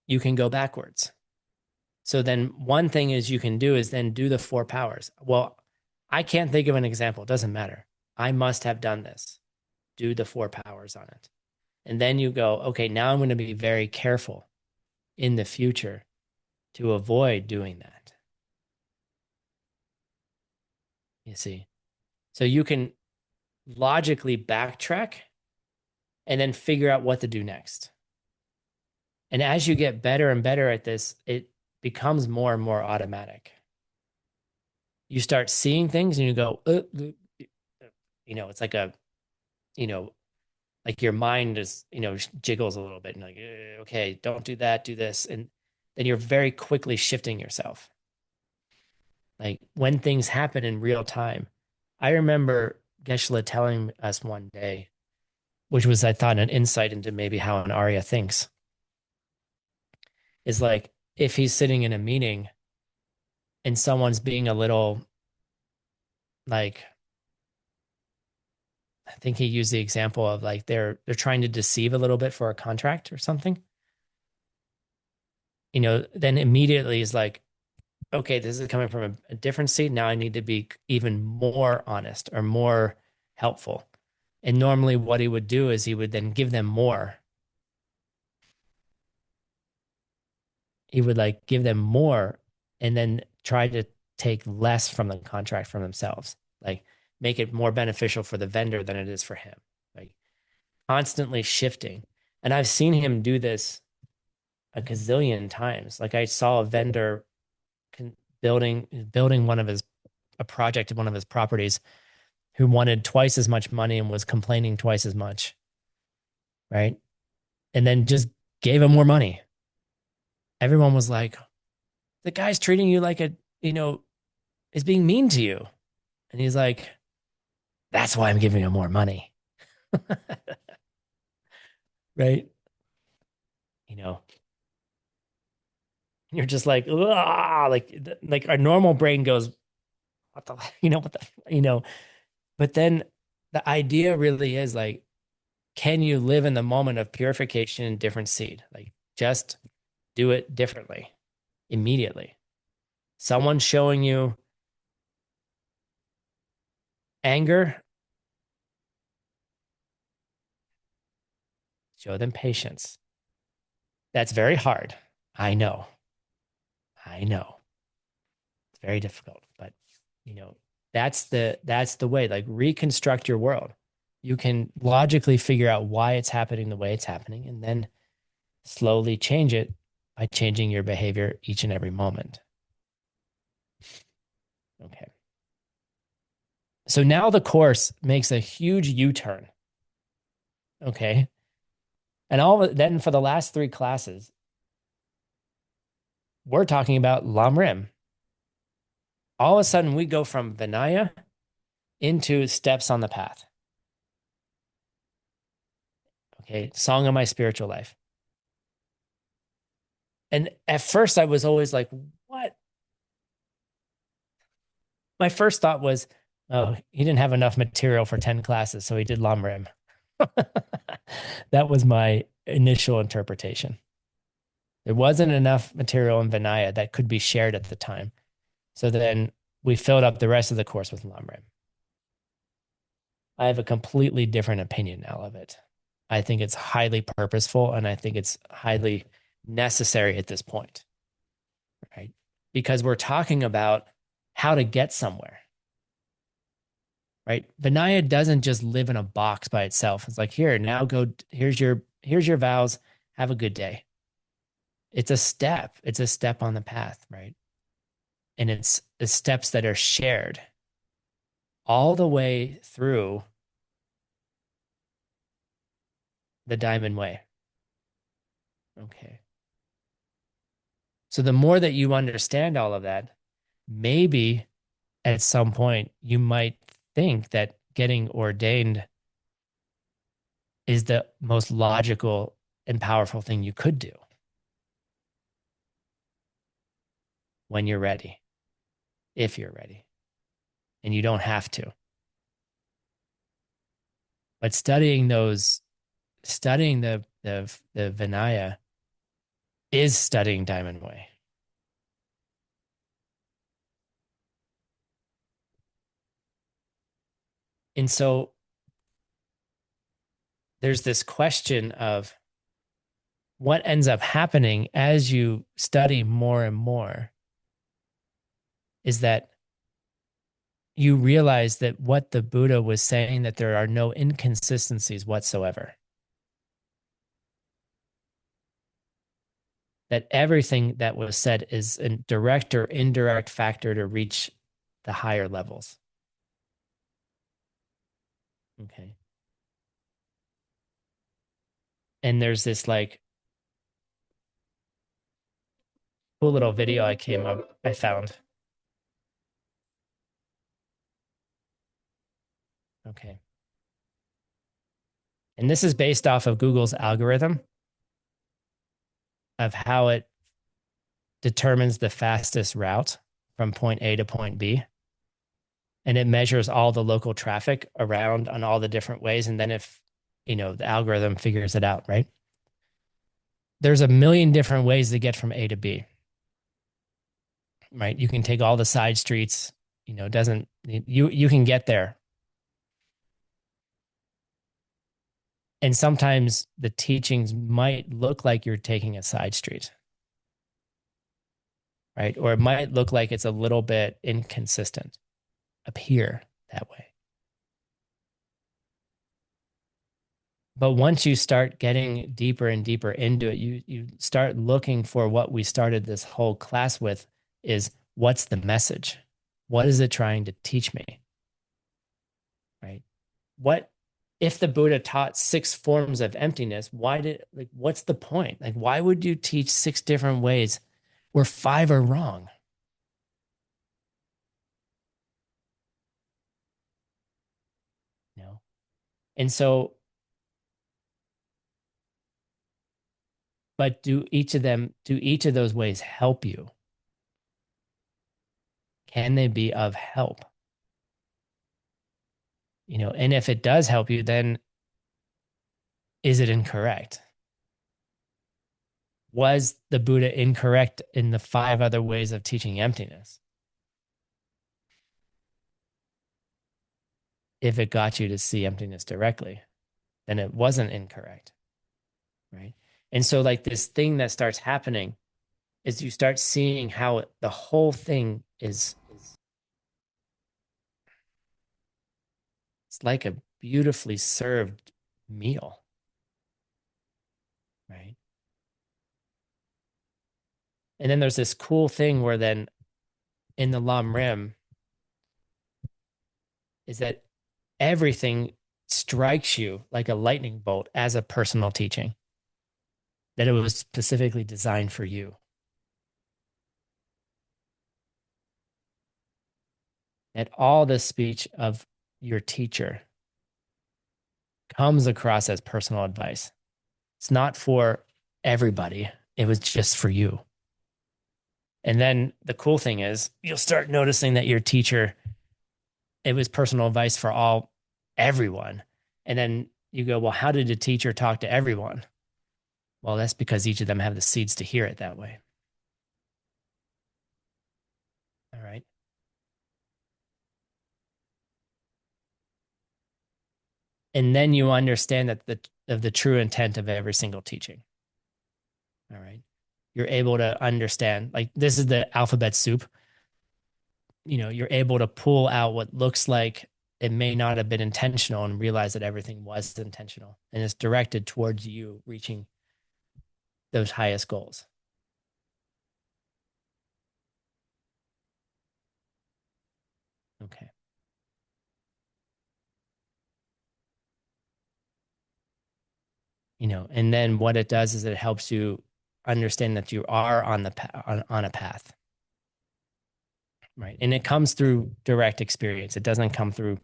you can go backwards. So then one thing is you can do is then do the four powers. Well, I can't think of an example. It doesn't matter. I must have done this. Do the four powers on it. And then you go, okay, now I'm going to be very careful in the future to avoid doing that. You see? So you can logically backtrack and then figure out what to do next. And as you get better and better at this, it becomes more and more automatic. You start seeing things and you go, it's like you know, like your mind is, jiggles a little bit and like, okay, don't do that, do this. And then you're very quickly shifting yourself. Like when things happen in real time. I remember Geshe-la telling us one day, which was, I thought, an insight into maybe how an Arya thinks, is like if he's sitting in a meeting and someone's being a little like, I think he used the example of like they're trying to deceive a little bit for a contract or something, then immediately is like, okay, this is coming from a different seat. Now I need to be even more honest or more helpful. And normally what he would do is he would then give them more. He would like give them more and then try to take less from the contract from themselves. Like make it more beneficial for the vendor than it is for him. Like constantly shifting. And I've seen him do this a gazillion times. Like I saw a vendor building one of his a project at one of his properties who wanted twice as much money and was complaining twice as much, right? And then just gave him more money. Everyone was like, the guy's treating you like is being mean to you. And he's like, that's why I'm giving him more money. Right? You know, you're just like, like our normal brain goes, what the, what the, but then the idea really is like, can you live in the moment of purification in different seed? Like just do it differently immediately. Someone showing you anger, show them patience. That's very hard. I know. I know. It's very difficult, but you know, that's the way. Like reconstruct your world. You can logically figure out why it's happening the way it's happening and then slowly change it by changing your behavior each and every moment. Okay. So now the course makes a huge U-turn. Okay. And then for the last three classes, we're talking about Lamrim. All of a sudden, we go from Vinaya into steps on the path. Okay. Song of my spiritual life. And at first I was always like, what? My first thought was, oh, he didn't have enough material for 10 classes, so he did Lamrim. That was my initial interpretation. There wasn't enough material in Vinaya that could be shared at the time. So then we filled up the rest of the course with Lamrim. I have a completely different opinion now of it. I think it's highly purposeful and I think it's highly necessary at this point, right? Because we're talking about how to get somewhere, right? Vinaya doesn't just live in a box by itself. It's like, here, now go, here's your vows, have a good day. It's a step. It's a step on the path, right? And it's the steps that are shared all the way through the Diamond Way. Okay. So the more that you understand all of that, maybe at some point you might think that getting ordained is the most logical and powerful thing you could do when you're ready, if you're ready, and you don't have to. But studying the Vinaya is studying Diamond Way. And so there's this question of what ends up happening as you study more and more is that you realize that what the Buddha was saying, that there are no inconsistencies whatsoever. That everything that was said is a direct or indirect factor to reach the higher levels. Okay. And there's this like cool little video I found. Okay. And this is based off of Google's algorithm of how it determines the fastest route from point A to point B. And it measures all the local traffic around on all the different ways. And then if, the algorithm figures it out, right? There's a million different ways to get from A to B, right? You can take all the side streets, doesn't, you can get there. And sometimes the teachings might look like you're taking a side street, right? Or it might look like it's a little bit inconsistent, appear that way. But once you start getting deeper and deeper into it, you start looking for what we started this whole class with is what's the message? What is it trying to teach me? Right? What if the Buddha taught 6 forms of emptiness, what's the point? Like, why would you teach 6 different ways where 5 are wrong? And so, but do each of those ways help you? Can they be of help? And if it does help you, then is it incorrect? Was the Buddha incorrect in the 5 other ways of teaching emptiness? If it got you to see emptiness directly, then it wasn't incorrect, right? And so like this thing that starts happening is you start seeing how the whole thing is it's like a beautifully served meal, right? And then there's this cool thing where then in the Lam Rim is that everything strikes you like a lightning bolt as a personal teaching, that it was specifically designed for you. That all the speech of your teacher comes across as personal advice. It's not for everybody It was just for you. And then the cool thing is you'll start noticing that your teacher, it was personal advice for everyone. And then you go, well, how did a teacher talk to everyone? Well, that's because each of them have the seeds to hear it that way. All right. And then you understand that the true intent of every single teaching. All right. You're able to understand, like, this is the alphabet soup. You're able to pull out what looks like it may not have been intentional and realize that everything was intentional and it's directed towards you reaching those highest goals. Okay. And then what it does is it helps you understand that you are on a path, right? And it comes through direct experience. It doesn't come through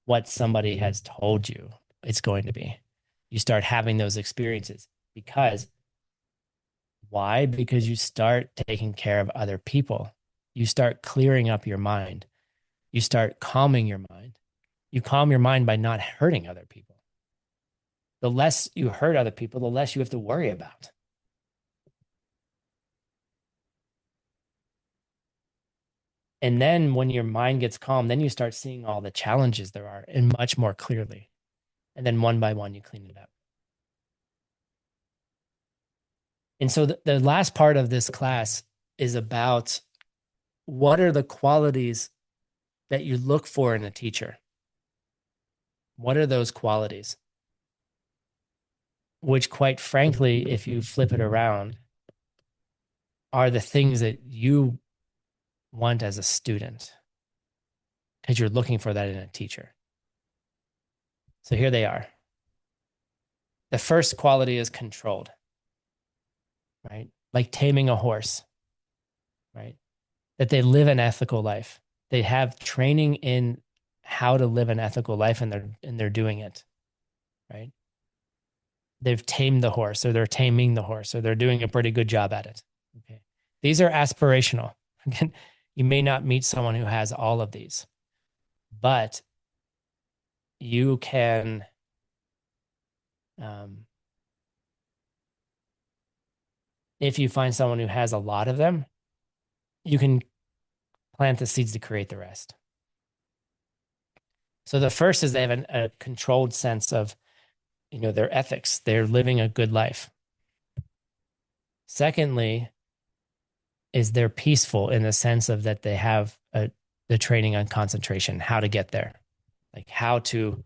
what somebody has told you it's going to be. You start having those experiences because why? Because you start taking care of other people. You start clearing up your mind. You start calming your mind. You calm your mind by not hurting other people. The less you hurt other people, the less you have to worry about. And then when your mind gets calm, then you start seeing all the challenges there are and much more clearly. And then one by one, you clean it up. And so the last part of this class is about what are the qualities that you look for in a teacher? What are those qualities? Which, quite frankly, if you flip it around, are the things that you want as a student because you're looking for that in a teacher. So here they are. The first quality is controlled, right? Like taming a horse, right? That they live an ethical life. They have training in how to live an ethical life and they're doing it, right? They've tamed the horse or they're taming the horse or they're doing a pretty good job at it. Okay. These are aspirational. Again, you may not meet someone who has all of these, but you can if you find someone who has a lot of them, you can plant the seeds to create the rest. So the first is they have a controlled sense of, their ethics. They're living a good life. Secondly, is they're peaceful in the sense of that they have the training on concentration, how to get there, like how to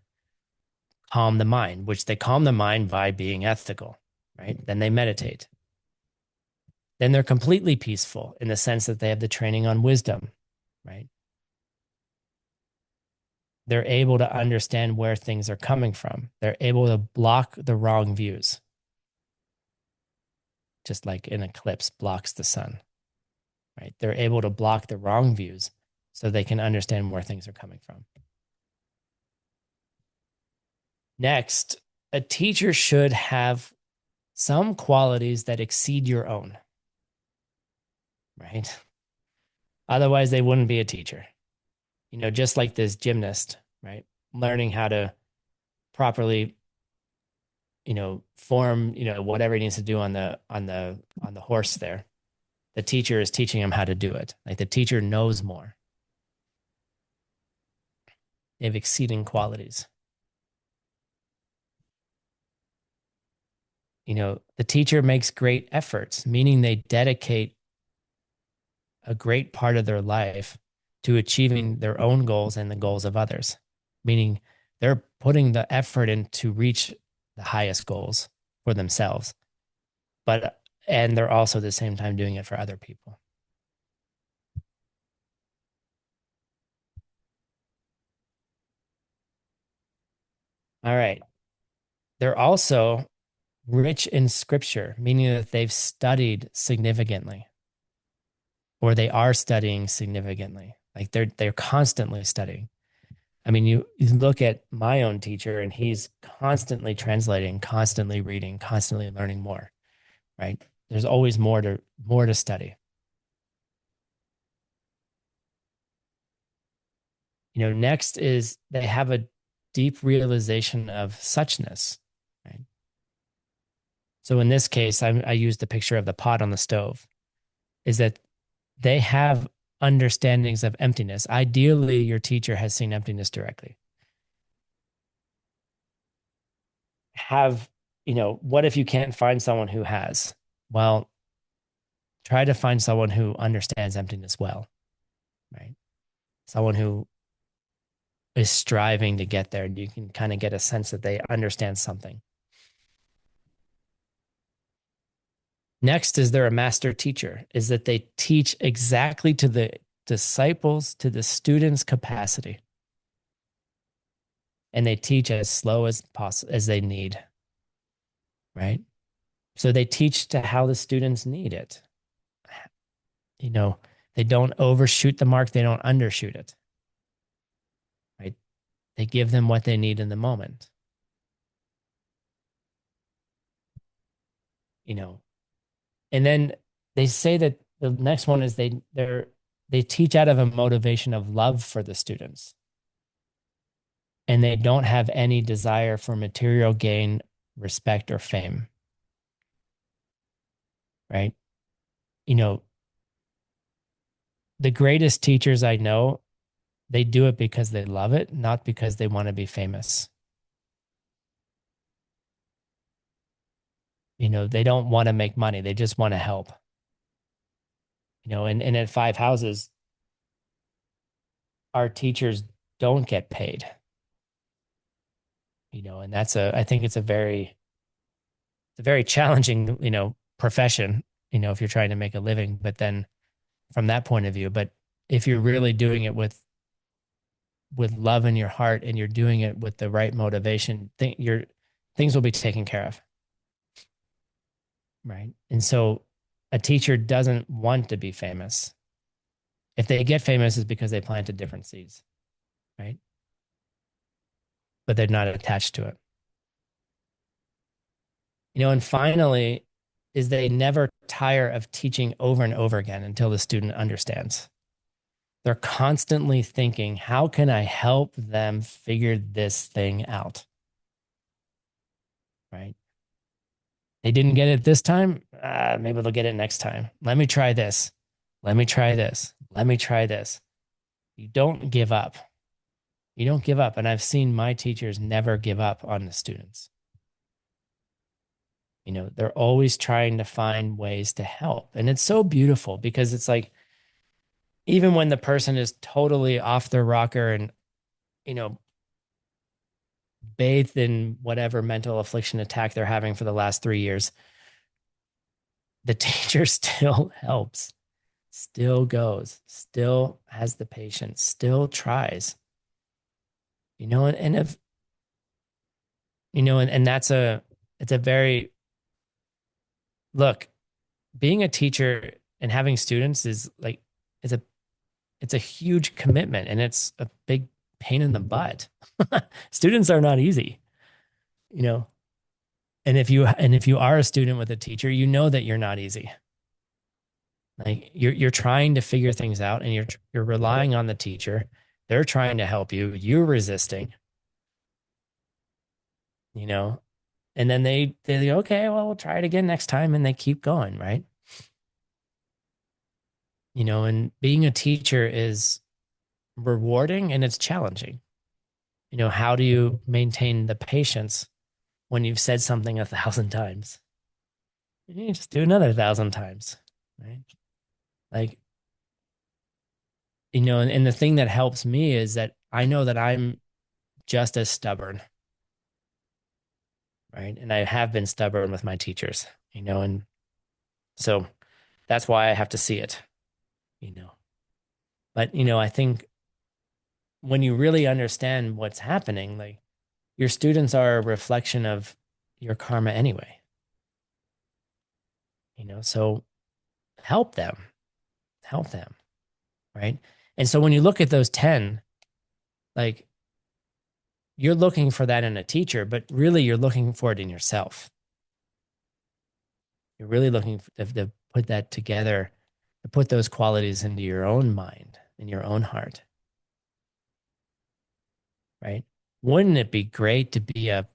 calm the mind, which they calm the mind by being ethical, right? Then they meditate. Then they're completely peaceful in the sense that they have the training on wisdom, right? They're able to understand where things are coming from. They're able to block the wrong views, just like an eclipse blocks the sun, right? They're able to block the wrong views so they can understand where things are coming from. Next, a teacher should have some qualities that exceed your own, right? Otherwise, they wouldn't be a teacher. Just like this gymnast, right? Learning how to properly, form, whatever he needs to do on the horse there. The teacher is teaching him how to do it. Like the teacher knows more. They have exceeding qualities. The teacher makes great efforts, meaning they dedicate a great part of their life to achieving their own goals and the goals of others, meaning they're putting the effort in to reach the highest goals for themselves, and they're also at the same time doing it for other people. All right. They're also rich in scripture, meaning that they've studied significantly or they are studying significantly. Like they're constantly studying. I mean, you look at my own teacher and he's constantly translating, constantly reading, constantly learning more, right? There's always more to study. Next is they have a deep realization of suchness, right? So in this case, I use the picture of the pot on the stove, is that they have understandings of emptiness. Ideally, your teacher has seen emptiness directly. What if you can't find someone who has? Well, try to find someone who understands emptiness well, right? Someone who is striving to get there. You can kind of get a sense that they understand something. Next is they're a master teacher, is that they teach exactly to the disciples, to the students' capacity. And they teach as slow as possible as they need, right? So they teach to how the students need it. They don't overshoot the mark, they don't undershoot it, right? They give them what they need in the moment. you know and then they say that the next one is they teach out of a motivation of love for the students, and they don't have any desire for material gain, respect, or fame, right? you know the greatest teachers I know, they do it because they love it, not because they want to be famous. They don't want to make money, they just want to help. And at Five Houses, our teachers don't get paid. And I think it's a very challenging, profession, if you're trying to make a living, but then from that point of view, but if you're really doing it with love in your heart, and you're doing it with the right motivation, things will be taken care of. Right. And so a teacher doesn't want to be famous. If they get famous, it's because they planted different seeds, right? But they're not attached to it. And finally, is they never tire of teaching over and over again until the student understands. They're constantly thinking, how can I help them figure this thing out? Right? They didn't get it this time. Maybe they'll get it next time. Let me try this. Let me try this. Let me try this. You don't give up. You don't give up. And I've seen my teachers never give up on the students. They're always trying to find ways to help. And it's so beautiful because it's like, even when the person is totally off their rocker and, you know, bathed in whatever mental affliction attack they're having for the last 3 years, the teacher still helps, still goes, still has the patience, still tries, and if, and it's a very, look, being a teacher and having students is like, it's a, it's a huge commitment, and it's a big pain in the butt. Students are not easy, you know, and if you are a student with a teacher, that you're not easy. Like you're trying to figure things out, and you're relying on the teacher. They're trying to help you. You're resisting, you know, and then they go, okay, well, we'll try it again next time, and they keep going, right? And being a teacher is rewarding and it's challenging. How do you maintain the patience when you've said something 1,000 times? You just do another 1,000 times, right? Like, and the thing that helps me is that I know that I'm just as stubborn, right? And I have been stubborn with my teachers, and so that's why I have to see it, you know. But, I think when you really understand what's happening, like your students are a reflection of your karma anyway, so help them, help them, right? And so when you look at those 10, like you're looking for that in a teacher, but really you're looking for it in yourself. You're really looking to put that together, to put those qualities into your own mind, in your own heart, right? Wouldn't it be great to be a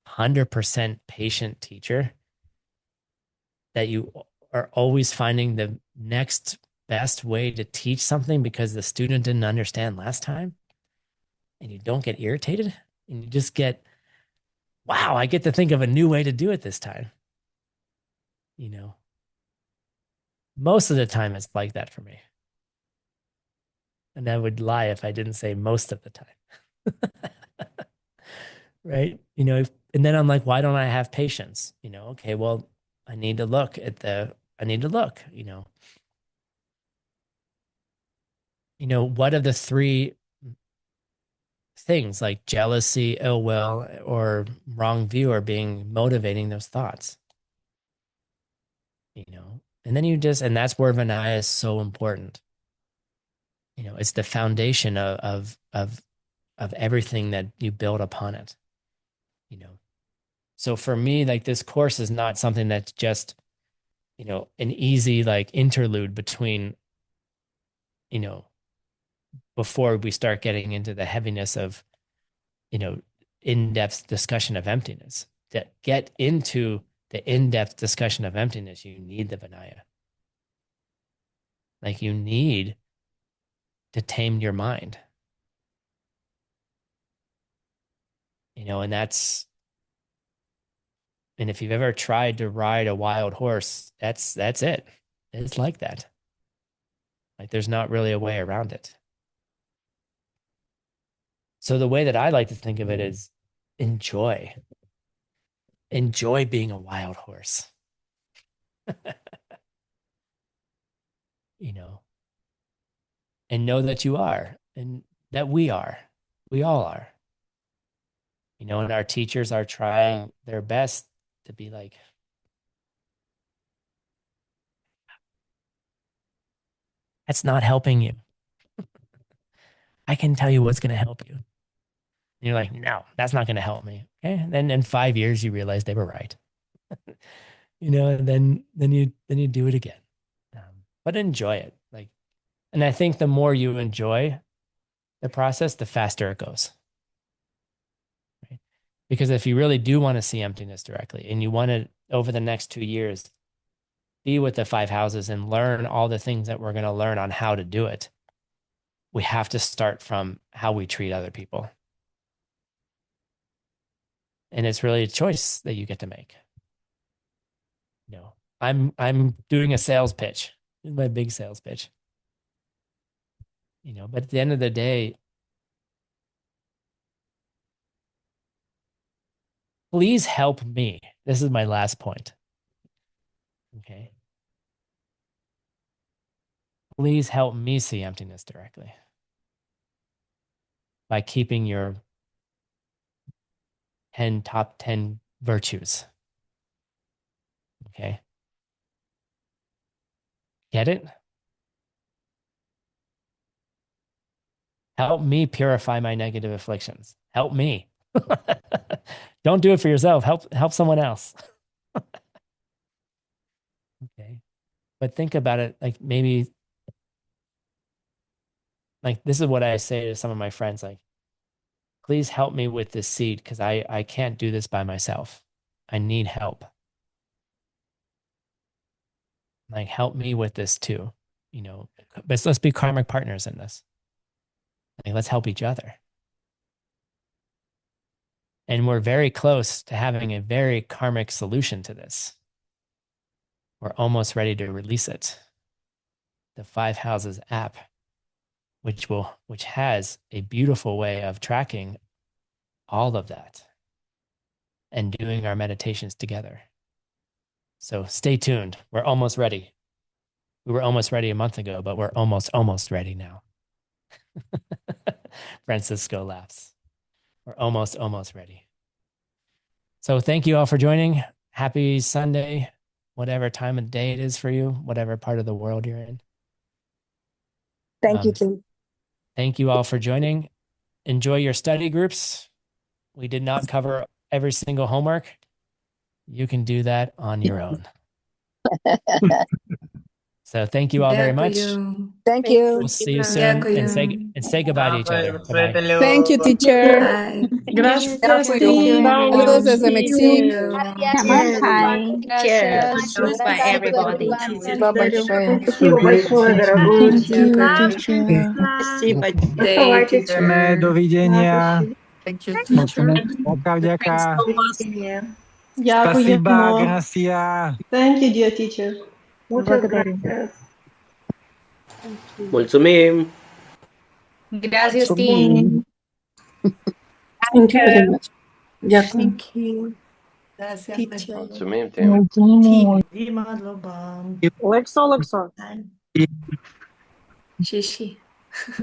100% patient teacher that you are always finding the next best way to teach something because the student didn't understand last time and you don't get irritated and you just get, wow, I get to think of a new way to do it this time. You know, most of the time it's like that for me. And I would lie if I didn't say most of the time. Right? And then I'm like, why don't I have patience? Okay, well, I need to look, what of the three things like jealousy, ill will, or wrong view are being motivating those thoughts? And then and that's where Vinaya is so important. It's the foundation of everything that you build upon it. you know so for me, like, this course is not something that's just an easy like interlude between you know before we start getting into the heaviness of you know in-depth discussion of emptiness. To get into the in-depth discussion of emptiness, you need the Vinaya. Like, you need to tame your mind. And if you've ever tried to ride a wild horse, that's it. It's like that. Like, there's not really a way around it. So the way that I like to think of it is enjoy. Enjoy being a wild horse. you know, and know that you are, and that we are. We all are. And our teachers are trying their best to be like, that's not helping you. I can tell you what's going to help you. And you're like, no, that's not going to help me. Okay. And then in 5 years, you realize they were right. And then you do it again. But enjoy it. And I think the more you enjoy the process, the faster it goes. Right? Because if you really do want to see emptiness directly, and you want to, over the next 2 years, be with the five houses and learn all the things that we're going to learn on how to do it, we have to start from how we treat other people. And it's really a choice that you get to make. I'm doing a sales pitch. This is my big sales pitch. But at the end of the day, please help me. This is my last point. Okay. Please help me see emptiness directly by keeping your top 10 virtues. Okay. Get it? Help me purify my negative afflictions. Help me. Don't do it for yourself. Help someone else. Okay. But think about it, like, maybe, like, this is what I say to some of my friends, like, please help me with this seed, because I can't do this by myself. I need help. Like, help me with this too. But let's be karmic partners in this. Like, let's help each other. And we're very close to having a very karmic solution to this. We're almost ready to release it. The Five Houses app, which has a beautiful way of tracking all of that and doing our meditations together. So stay tuned. We're almost ready. We were almost ready a month ago, but we're almost ready now. Francisco laughs. We're almost ready. So thank you all for joining. Happy Sunday, whatever time of day it is for you, whatever part of the world you're in. Thank you, Tim. Thank you all for joining. Enjoy your study groups. We did not cover every single homework. You can do that on your own. So thank you all very much. Дякую. Thank you. We'll see you soon Дякую. and say goodbye to each other. Bye-bye. Thank you, teacher. Bye. Gracias, Thank Tin. you, Saludos everyone. desde Mexico. Thank Cảm ơn you. thầy. Cheers. Goodbye, everybody. Спасибо большое. Спасибо большое, дорогой Thank you, Дякую. teacher. Спасибо. Day, teacher. Доведения. Thank you, teacher. Пока, Thanks вдяка. so much. Спасибо, Дякуємо. грасия. Thank you, dear teacher. Muchas gracias. Mulțumim! Gracias, Tin. Thank you very much. Дякую. Thank you. Teacher. Mulțumim, Tim! Олексо, Олексо. Shishi.